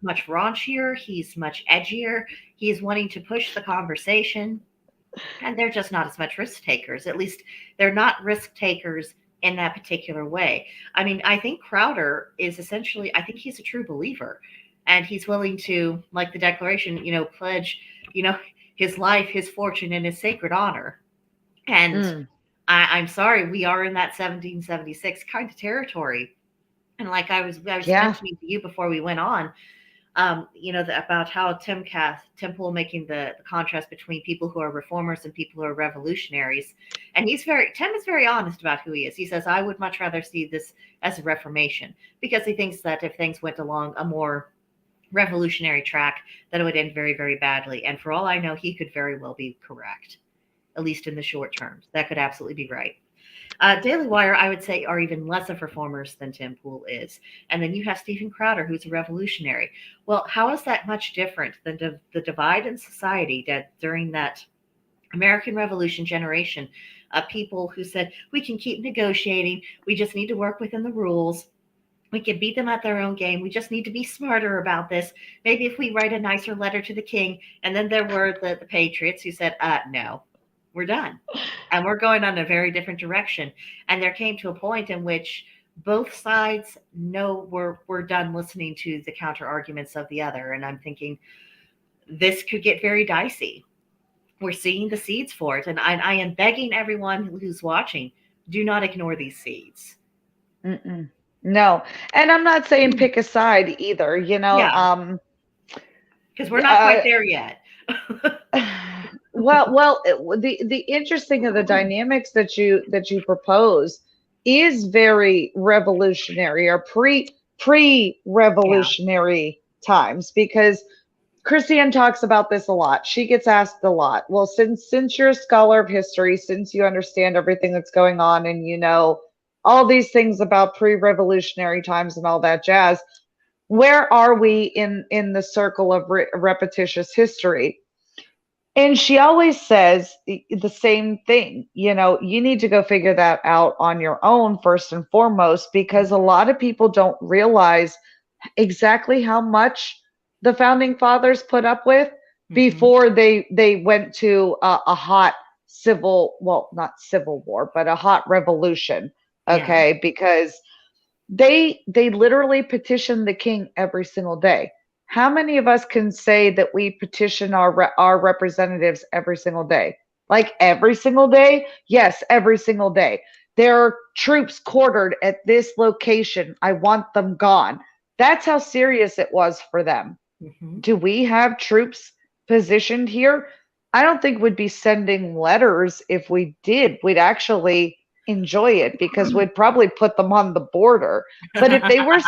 much raunchier, he's much edgier, he's wanting to push the conversation, and they're just not as much risk takers. At least they're not risk takers in that particular way. I mean, I think Crowder is essentially, I think he's a true believer, and he's willing to, like the Declaration, pledge, his life, his fortune, and his sacred honor. And I'm sorry, we are in that 1776 kind of territory. And like I was mentioning to you before we went on, about how Temple making the contrast between people who are reformers and people who are revolutionaries. And Tim is very honest about who he is. He says, I would much rather see this as a reformation, because he thinks that if things went along a more revolutionary track, that it would end very, very badly. And for all I know, he could very well be correct, at least in the short term. That could absolutely be right. Daily Wire, I would say, are even less of reformers than Tim Pool is. And then you have Steven Crowder, who's a revolutionary. Well, how is that much different than the divide in society that during that American Revolution generation, people who said, we can keep negotiating, we just need to work within the rules, we can beat them at their own game, we just need to be smarter about this. Maybe if we write a nicer letter to the king. And then there were the patriots who said, no. We're done. And we're going on a very different direction. And there came to a point in which both sides know we're done listening to the counter arguments of the other. And I'm thinking this could get very dicey. We're seeing the seeds for it. And I am begging everyone who's watching, do not ignore these seeds. No. And I'm not saying pick a side either, because we're not quite there yet. Well, the interesting of the dynamics that you propose is very revolutionary, or pre-revolutionary times, because Christiane talks about this a lot. She gets asked a lot. Well, since you're a scholar of history, since you understand everything that's going on, and all these things about pre-revolutionary times and all that jazz, where are we in the circle of repetitious history? And she always says the same thing. You need to go figure that out on your own first and foremost, because a lot of people don't realize exactly how much the founding fathers put up with before they went to a hot not civil war, but a hot revolution. Okay. Because they literally petitioned the king every single day. How many of us can say that we petition our representatives every single day? Like every single day? Yes, every single day. There are troops quartered at this location. I want them gone. That's how serious it was for them. Do we have troops positioned here? I don't think we'd be sending letters if we did. We'd actually enjoy it, because we'd probably put them on the border. But if they were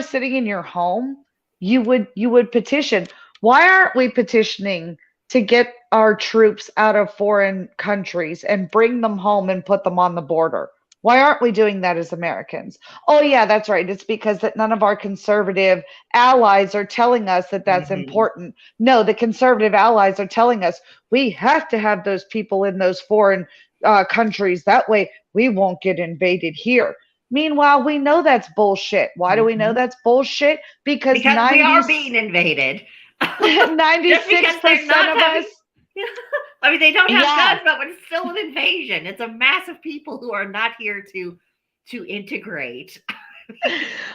sitting in your home, you would petition. Why aren't we petitioning to get our troops out of foreign countries and bring them home and put them on the border? Why aren't we doing that as Americans? Oh, yeah, that's right. It's because that none of our conservative allies are telling us that that's important. No, the conservative allies are telling us we have to have those people in those foreign countries. That way we won't get invaded here. Meanwhile, we know that's bullshit. Why do we know that's bullshit? Because we are being invaded. 96% of us. I mean, they don't have guns, but it's still an invasion. It's a mass of people who are not here to integrate.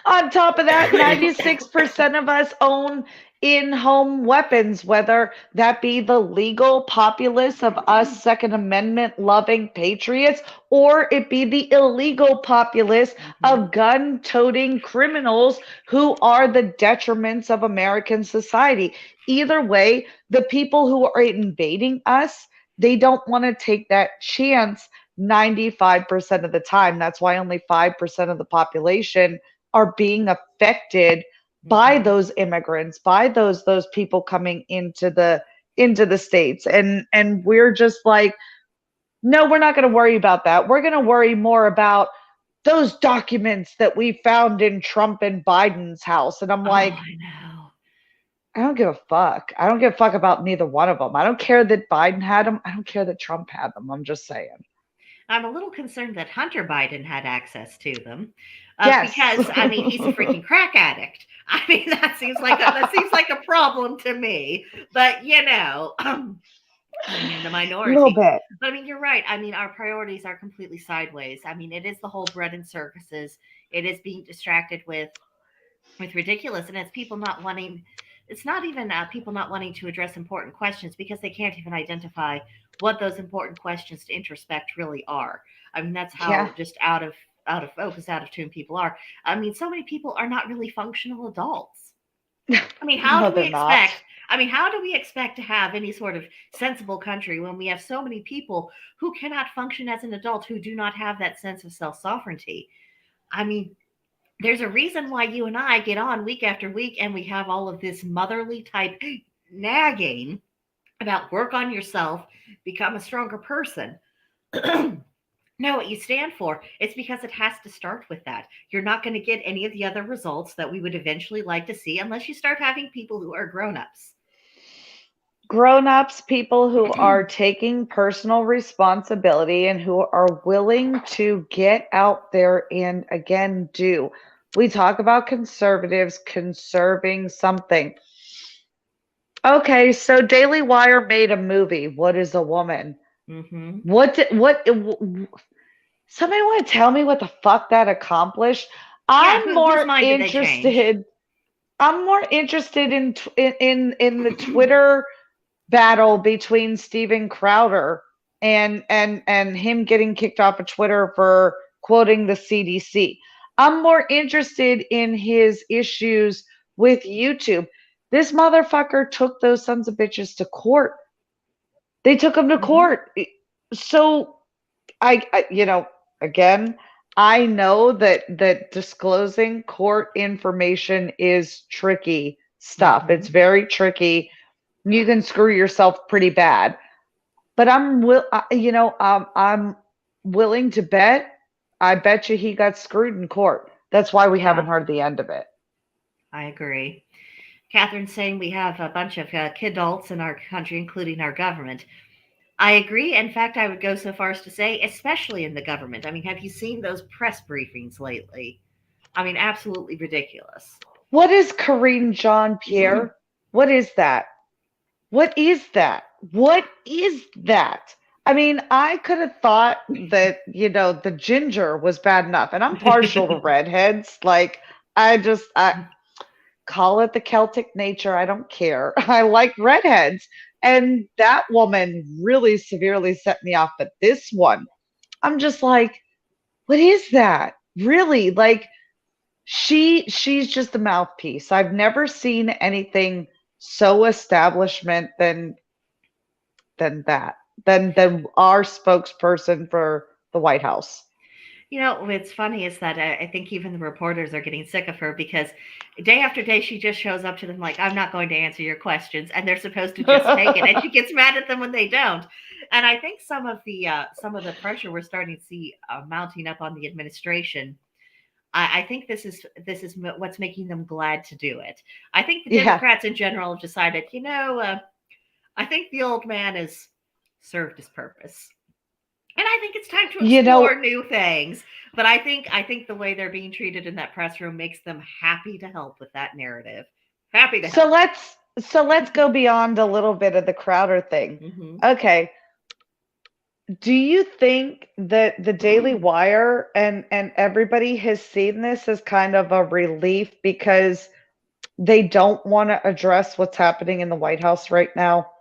On top of that, 96% of us own in-home weapons, whether that be the legal populace of us Second Amendment loving patriots, or it be the illegal populace of gun-toting criminals who are the detriments of American society. Either way, the people who are invading us, they don't want to take that chance 95% of the time. That's why only 5% of the population are being affected by those immigrants, by those people coming into the states. And we're just like, no, we're not going to worry about that. We're going to worry more about those documents that we found in Trump and Biden's house. And I'm like, I know. I don't give a fuck. I don't give a fuck about neither one of them. I don't care that Biden had them. I don't care that Trump had them. I'm just saying. I'm a little concerned that Hunter Biden had access to them, yes. because I mean he's a freaking crack addict. I mean that seems like a problem to me. But you know, I'm in the minority. A little bit. But I mean, you're right. I mean, our priorities are completely sideways. I mean, it is the whole bread and circuses. It is being distracted with ridiculous, and it's people not wanting. It's not even people not wanting to address important questions because they can't even identify what those important questions to introspect really are. I mean, that's how just out of focus, out of tune people are. I mean, so many people are not really functional adults. I mean, how do we expect? I mean, how do we expect to have any sort of sensible country when we have so many people who cannot function as an adult, who do not have that sense of self-sovereignty? I mean, there's a reason why you and I get on week after week and we have all of this motherly type nagging about work on yourself, become a stronger person. Know what you stand for. It's because it has to start with that. You're not going to get any of the other results that we would eventually like to see unless you start having people who are grown-ups. Grown-ups, people who are taking personal responsibility and who are willing to get out there and again do. We talk about conservatives conserving something. Okay, so Daily Wire made a movie. What is a woman? Somebody want to tell me what the fuck that accomplished? I'm more interested in the Twitter battle between Steven Crowder and him getting kicked off of Twitter for quoting the CDC. I'm more interested in his issues with YouTube. This motherfucker took those sons of bitches to court. They took him to court. So I you know, again, I know that disclosing court information is tricky stuff. It's very tricky. You can screw yourself pretty bad. But I'm willing to bet. I bet you he got screwed in court. That's why we haven't heard the end of it. I agree. Catherine's saying we have a bunch of kidults in our country, including our government. I agree. In fact, I would go so far as to say, especially in the government. I mean, have you seen those press briefings lately? I mean, absolutely ridiculous. What is Karine Jean-Pierre? What is that? What is that? What is that? I mean, I could have thought that, the ginger was bad enough. And I'm partial to redheads. Like, I call it the Celtic nature. I don't care. I like redheads. And that woman really severely set me off. But this one, I'm just like, what is that? Really? Like, she's just a mouthpiece. I've never seen anything so establishment than our spokesperson for the White House. What's funny is that I think even the reporters are getting sick of her because day after day she just shows up to them like, I'm not going to answer your questions, and they're supposed to just take it, and she gets mad at them when they don't. And I think some of the pressure we're starting to see mounting up on the administration. I think this is what's making them glad to do it. I think the Democrats in general have decided, I think the old man has served his purpose. And I think it's time to explore new things. But I think the way they're being treated in that press room makes them happy to help with that narrative. Happy to help. So let's go beyond a little bit of the Crowder thing. Mm-hmm. Okay. Do you think that the Daily Wire and everybody has seen this as kind of a relief because they don't want to address what's happening in the White House right now?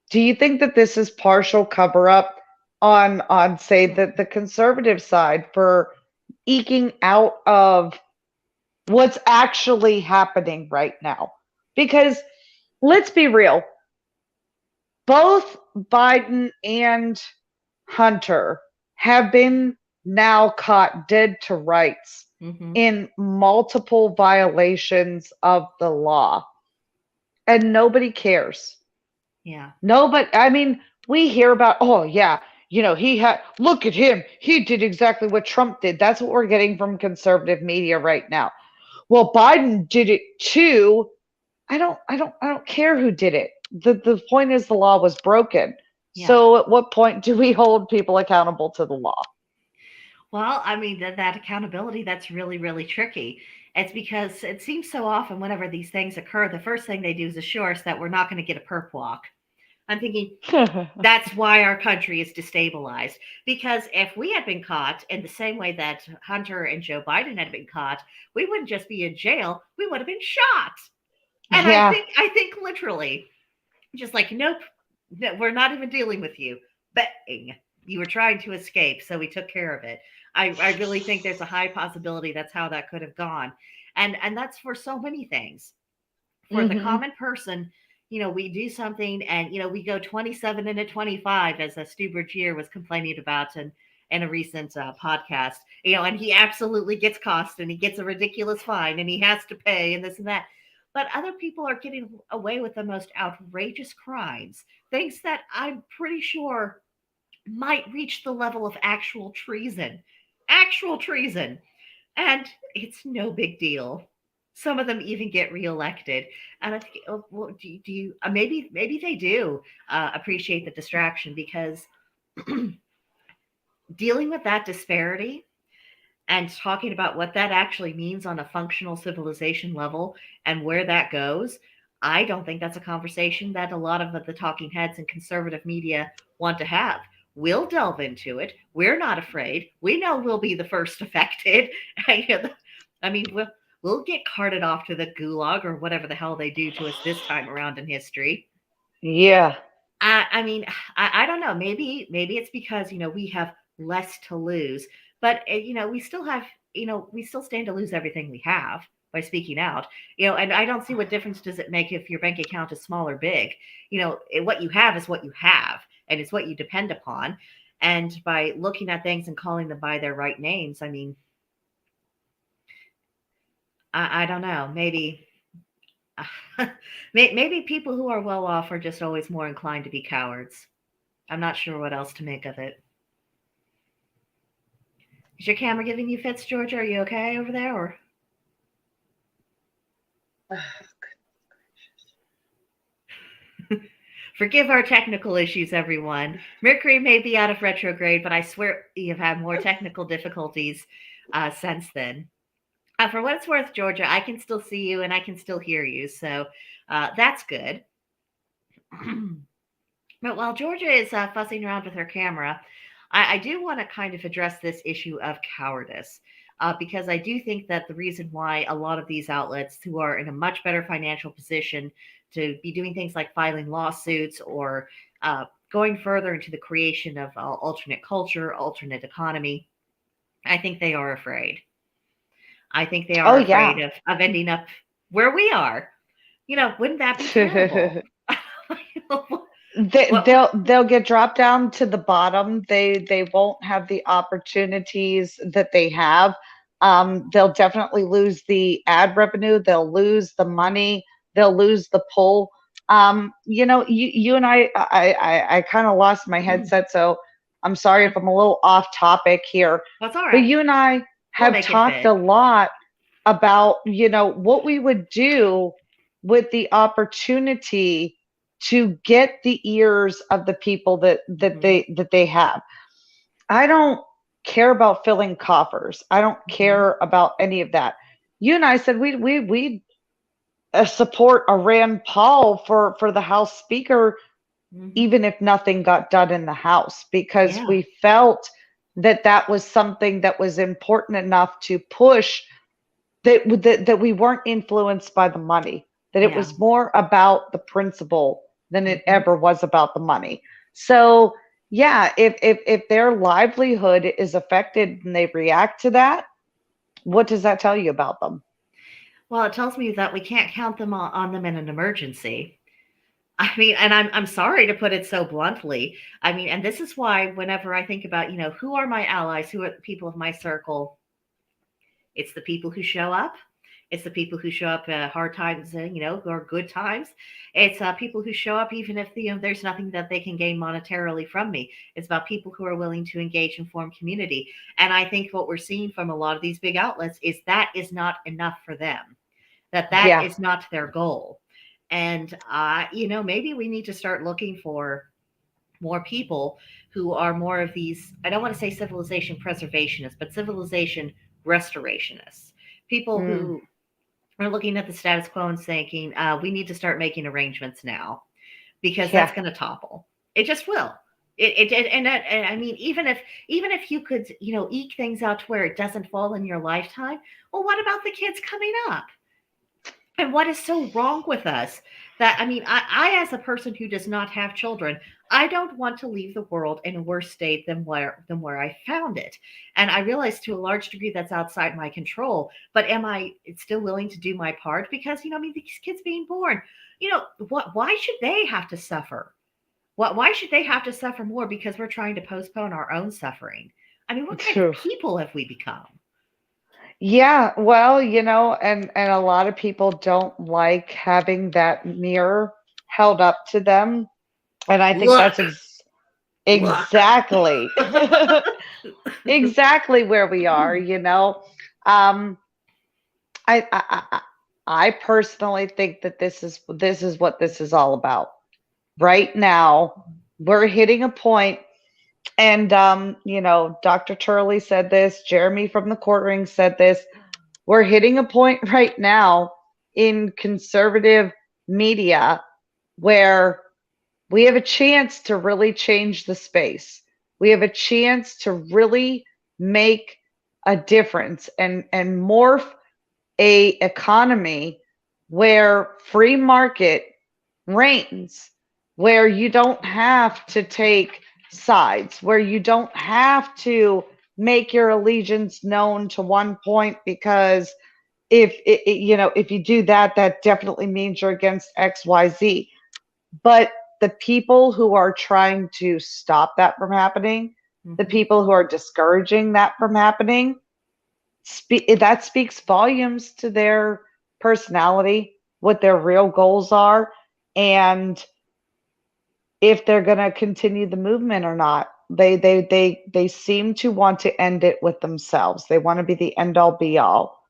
Do you think that this is partial cover up on say the conservative side for eking out of what's actually happening right now? Because let's be real, both Biden and Hunter have been now caught dead to rights in multiple violations of the law, and nobody cares. Yeah. Nobody, I mean, we hear about, oh yeah, look at him. He did exactly what Trump did. That's what we're getting from conservative media right now. Well, Biden did it too. I don't care who did it. The point is the law was broken. Yeah. So at what point do we hold people accountable to the law? Well, I mean, that accountability, that's really, really tricky. It's because it seems so often whenever these things occur, the first thing they do is assure us that we're not going to get a perp walk. I'm thinking that's why our country is destabilized. Because if we had been caught in the same way that Hunter and Joe Biden had been caught, we wouldn't just be in jail, we would have been shot. And yeah. I think literally, just like, nope, we're not even dealing with you. Bang. You were trying to escape, so we took care of it. I really think there's a high possibility that's how that could have gone. And that's for so many things. For the common person, we do something and, we go 27 into 25, as Stu Bergier was complaining about in a recent podcast, and he absolutely gets cost and he gets a ridiculous fine and he has to pay and this and that. But other people are getting away with the most outrageous crimes, things that I'm pretty sure might reach the level of actual treason. And it's no big deal. Some of them even get reelected. And I think, well, do you maybe they do appreciate the distraction, because dealing with that disparity and talking about what that actually means on a functional civilization level and where that goes, I don't think that's a conversation that a lot of the talking heads and conservative media want to have. We'll delve into it. We're not afraid. We know we'll be the first affected. I mean, we'll get carted off to the gulag or whatever the hell they do to us this time around in history. Yeah. I mean, I don't know. Maybe it's because, we have less to lose. But, we still have, we still stand to lose everything we have by speaking out, and I don't see what difference does it make if your bank account is small or big. What you have is what you have, and it's what you depend upon. And by looking at things and calling them by their right names, I mean, I don't know, maybe people who are well off are just always more inclined to be cowards. I'm not sure what else to make of it. Is your camera giving you fits, Georgia? Are you okay over there? Or forgive our technical issues, everyone. Mercury may be out of retrograde, but I swear you've had more technical difficulties since then. For what it's worth, Georgia, I can still see you and I can still hear you, so that's good. But while Georgia is fussing around with her camera, I do want to kind of address this issue of cowardice, because I do think that the reason why a lot of these outlets who are in a much better financial position to be doing things like filing lawsuits or going further into the creation of alternate culture, alternate economy, I think they are afraid. I think they are afraid of ending up where we are. Wouldn't that be terrible? They'll get dropped down to the bottom. They won't have the opportunities that they have. They'll definitely lose the ad revenue. They'll lose the money. They'll lose the pull. You and I kind of lost my headset, so I'm sorry if I'm a little off topic here. That's all right. But you and I have talked a lot about, what we would do with the opportunity to get the ears of the people that they have. I don't care about filling coffers. I don't care about any of that. You and I said we support a Rand Paul for the House Speaker, even if nothing got done in the House, because we felt that was something that was important enough to push, that we weren't influenced by the money, that it was more about the principle than it ever was about the money. So if their livelihood is affected and they react to that, what does that tell you about them? Well, it tells me that we can't count them on them in an emergency. I mean, and I'm sorry to put it so bluntly. I mean, and this is why whenever I think about, who are my allies, who are the people of my circle, it's the people who show up. It's the people who show up at hard times, or good times. It's people who show up even if there's nothing that they can gain monetarily from me. It's about people who are willing to engage and form community. And I think what we're seeing from a lot of these big outlets is that is not enough for them. That is not their goal. And maybe we need to start looking for more people who are more of these, I don't want to say civilization preservationists, but civilization restorationists. People who are looking at the status quo and thinking, we need to start making arrangements now, because that's going to topple. It just will. And I mean, even if you could, eke things out to where it doesn't fall in your lifetime, well, what about the kids coming up? And what is so wrong with us that, I mean, I as a person who does not have children, I don't want to leave the world in a worse state than where I found it. And I realize to a large degree that's outside my control, but am I still willing to do my part? Because, these kids being born, why should they have to suffer? Why should they have to suffer more because we're trying to postpone our own suffering? I mean, what kind of people have we become? Yeah, well, and a lot of people don't like having that mirror held up to them. And I think that's exactly exactly where we are, I personally think that this is what this is all about. Right now, we're hitting a point. And, Dr. Turley said this, Jeremy from the Court Ring said this. We're hitting a point right now in conservative media where we have a chance to really change the space. We have a chance to really make a difference and morph a economy where free market reigns, where you don't have to take sides, where you don't have to make your allegiance known to one point, because if you do that, that definitely means you're against XYZ. But the people who are trying to stop that from happening, the people who are discouraging that from happening, that speaks volumes to their personality, what their real goals are, and if they're going to continue the movement or not. They seem to want to end it with themselves. They want to be the end all be all.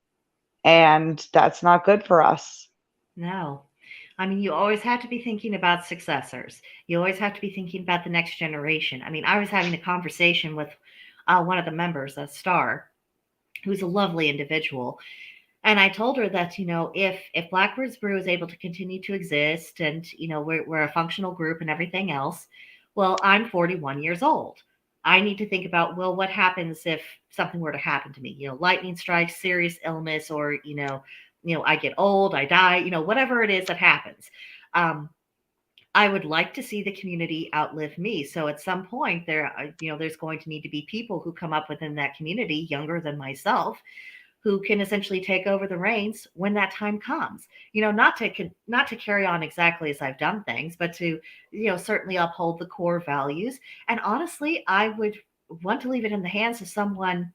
And that's not good for us. No. I mean, you always have to be thinking about successors. You always have to be thinking about the next generation. I mean, I was having a conversation with one of the members, a Star, who's a lovely individual. And I told her that, if Blackbird's Brew is able to continue to exist and, we're a functional group and everything else, well, I'm 41 years old. I need to think about, well, what happens if something were to happen to me? Lightning strikes, serious illness, or, I get old, I die, whatever it is that happens. I would like to see the community outlive me. So at some point there's going to need to be people who come up within that community younger than myself, who can essentially take over the reins when that time comes. Not to carry on exactly as I've done things, but to, certainly uphold the core values. And honestly, I would want to leave it in the hands of someone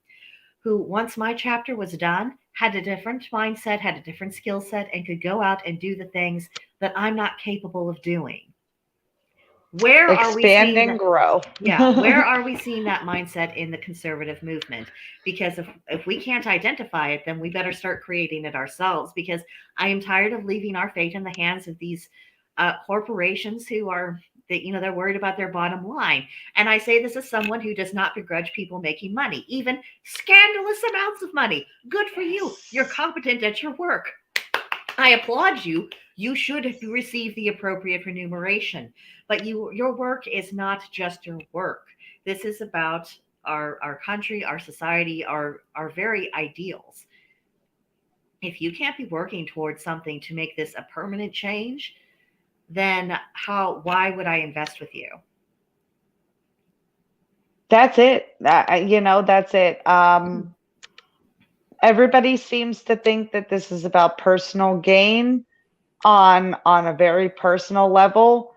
who, once my chapter was done, had a different mindset, had a different skill set, and could go out and do the things that I'm not capable of doing. Where are we Expand seeing and that? grow. Yeah, where are we seeing that mindset in the conservative movement? Because if we can't identify it, then we better start creating it ourselves, because I am tired of leaving our fate in the hands of these corporations who are, they're worried about their bottom line. And I say this as someone who does not begrudge people making money, even scandalous amounts of money. Good for you. You're competent at your work. I applaud you. You should receive the appropriate remuneration. But your work is not just your work. This is about our country, our society, our very ideals. If you can't be working towards something to make this a permanent change, then why would I invest with you? That's it. That's it. Everybody seems to think that this is about personal gain on a very personal level.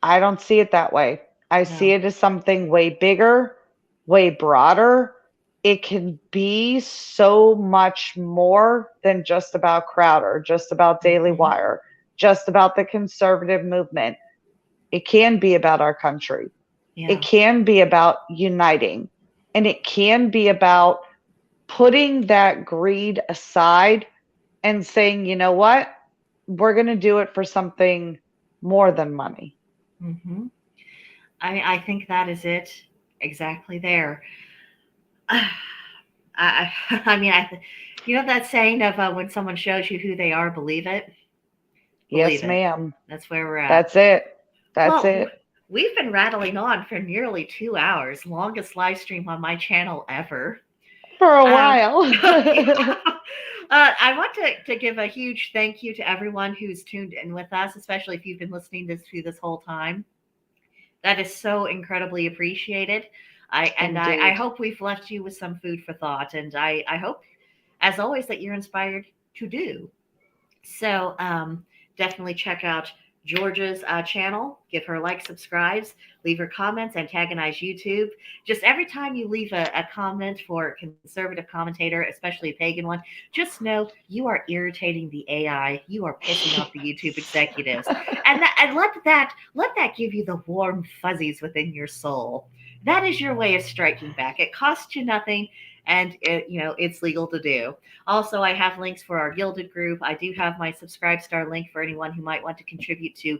I don't see it that way. I see it as something way bigger, way broader. It can be so much more than just about Crowder, just about Daily Wire, just about the conservative movement. It can be about our country. Yeah. It can be about uniting. And it can be about putting that greed aside and saying, you know what? We're going to do it for something more than money. Mm-hmm. I think that is it exactly there. I mean, that saying of when someone shows you who they are, believe it. Yes, ma'am. That's where we're at. That's it. That's it. We've been rattling on for nearly 2 hours, longest live stream on my channel ever. For a while. I want to give a huge thank you to everyone who's tuned in with us, especially if you've been listening through this whole time. That is so incredibly appreciated. I hope we've left you with some food for thought, and I hope, as always, that you're inspired to do. So definitely check out Georgia's channel. Give her like, subscribes, leave her comments, antagonize YouTube. Just every time you leave a comment for a conservative commentator, especially a pagan one, just know you are irritating the AI. You are pissing off the YouTube executives, and let that give you the warm fuzzies within your soul. That is your way of striking back. It costs you nothing. And it's legal to do. Also, I have links for our Gilded group. I do have my SubscribeStar link for anyone who might want to contribute to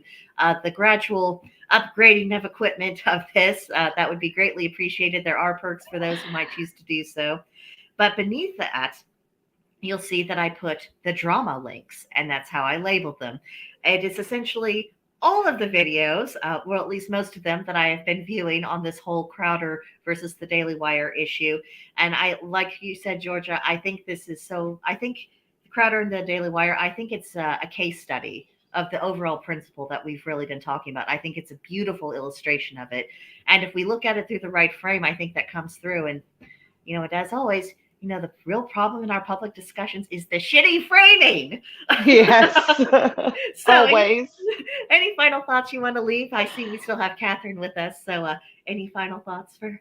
the gradual upgrading of equipment of this. That would be greatly appreciated. There are perks for those who might choose to do so. But beneath that, you'll see that I put the drama links, and that's how I labeled them. It is essentially all of the videos, well, at least most of them, that I have been viewing on this whole Crowder versus the Daily Wire issue. And like you said, Georgia, I think Crowder and the Daily Wire, I think it's a case study of the overall principle that we've really been talking about. I think it's a beautiful illustration of it. And if we look at it through the right frame, I think that comes through. And, and as always, the real problem in our public discussions is the shitty framing. Yes. So always. Any final thoughts you want to leave? I see we still have Catherine with us. So any final thoughts for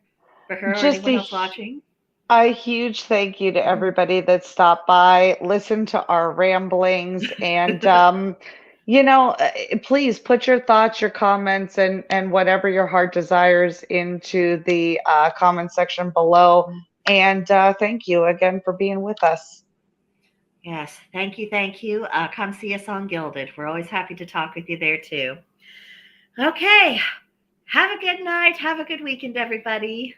her or anyone else watching? A huge thank you to everybody that stopped by, listened to our ramblings, and please put your thoughts, your comments, and whatever your heart desires into the comment section below. And thank you again for being with us. Yes, thank you. Come see us on Gilded. We're always happy to talk with you there too. Okay, have a good night. Have a good weekend, everybody.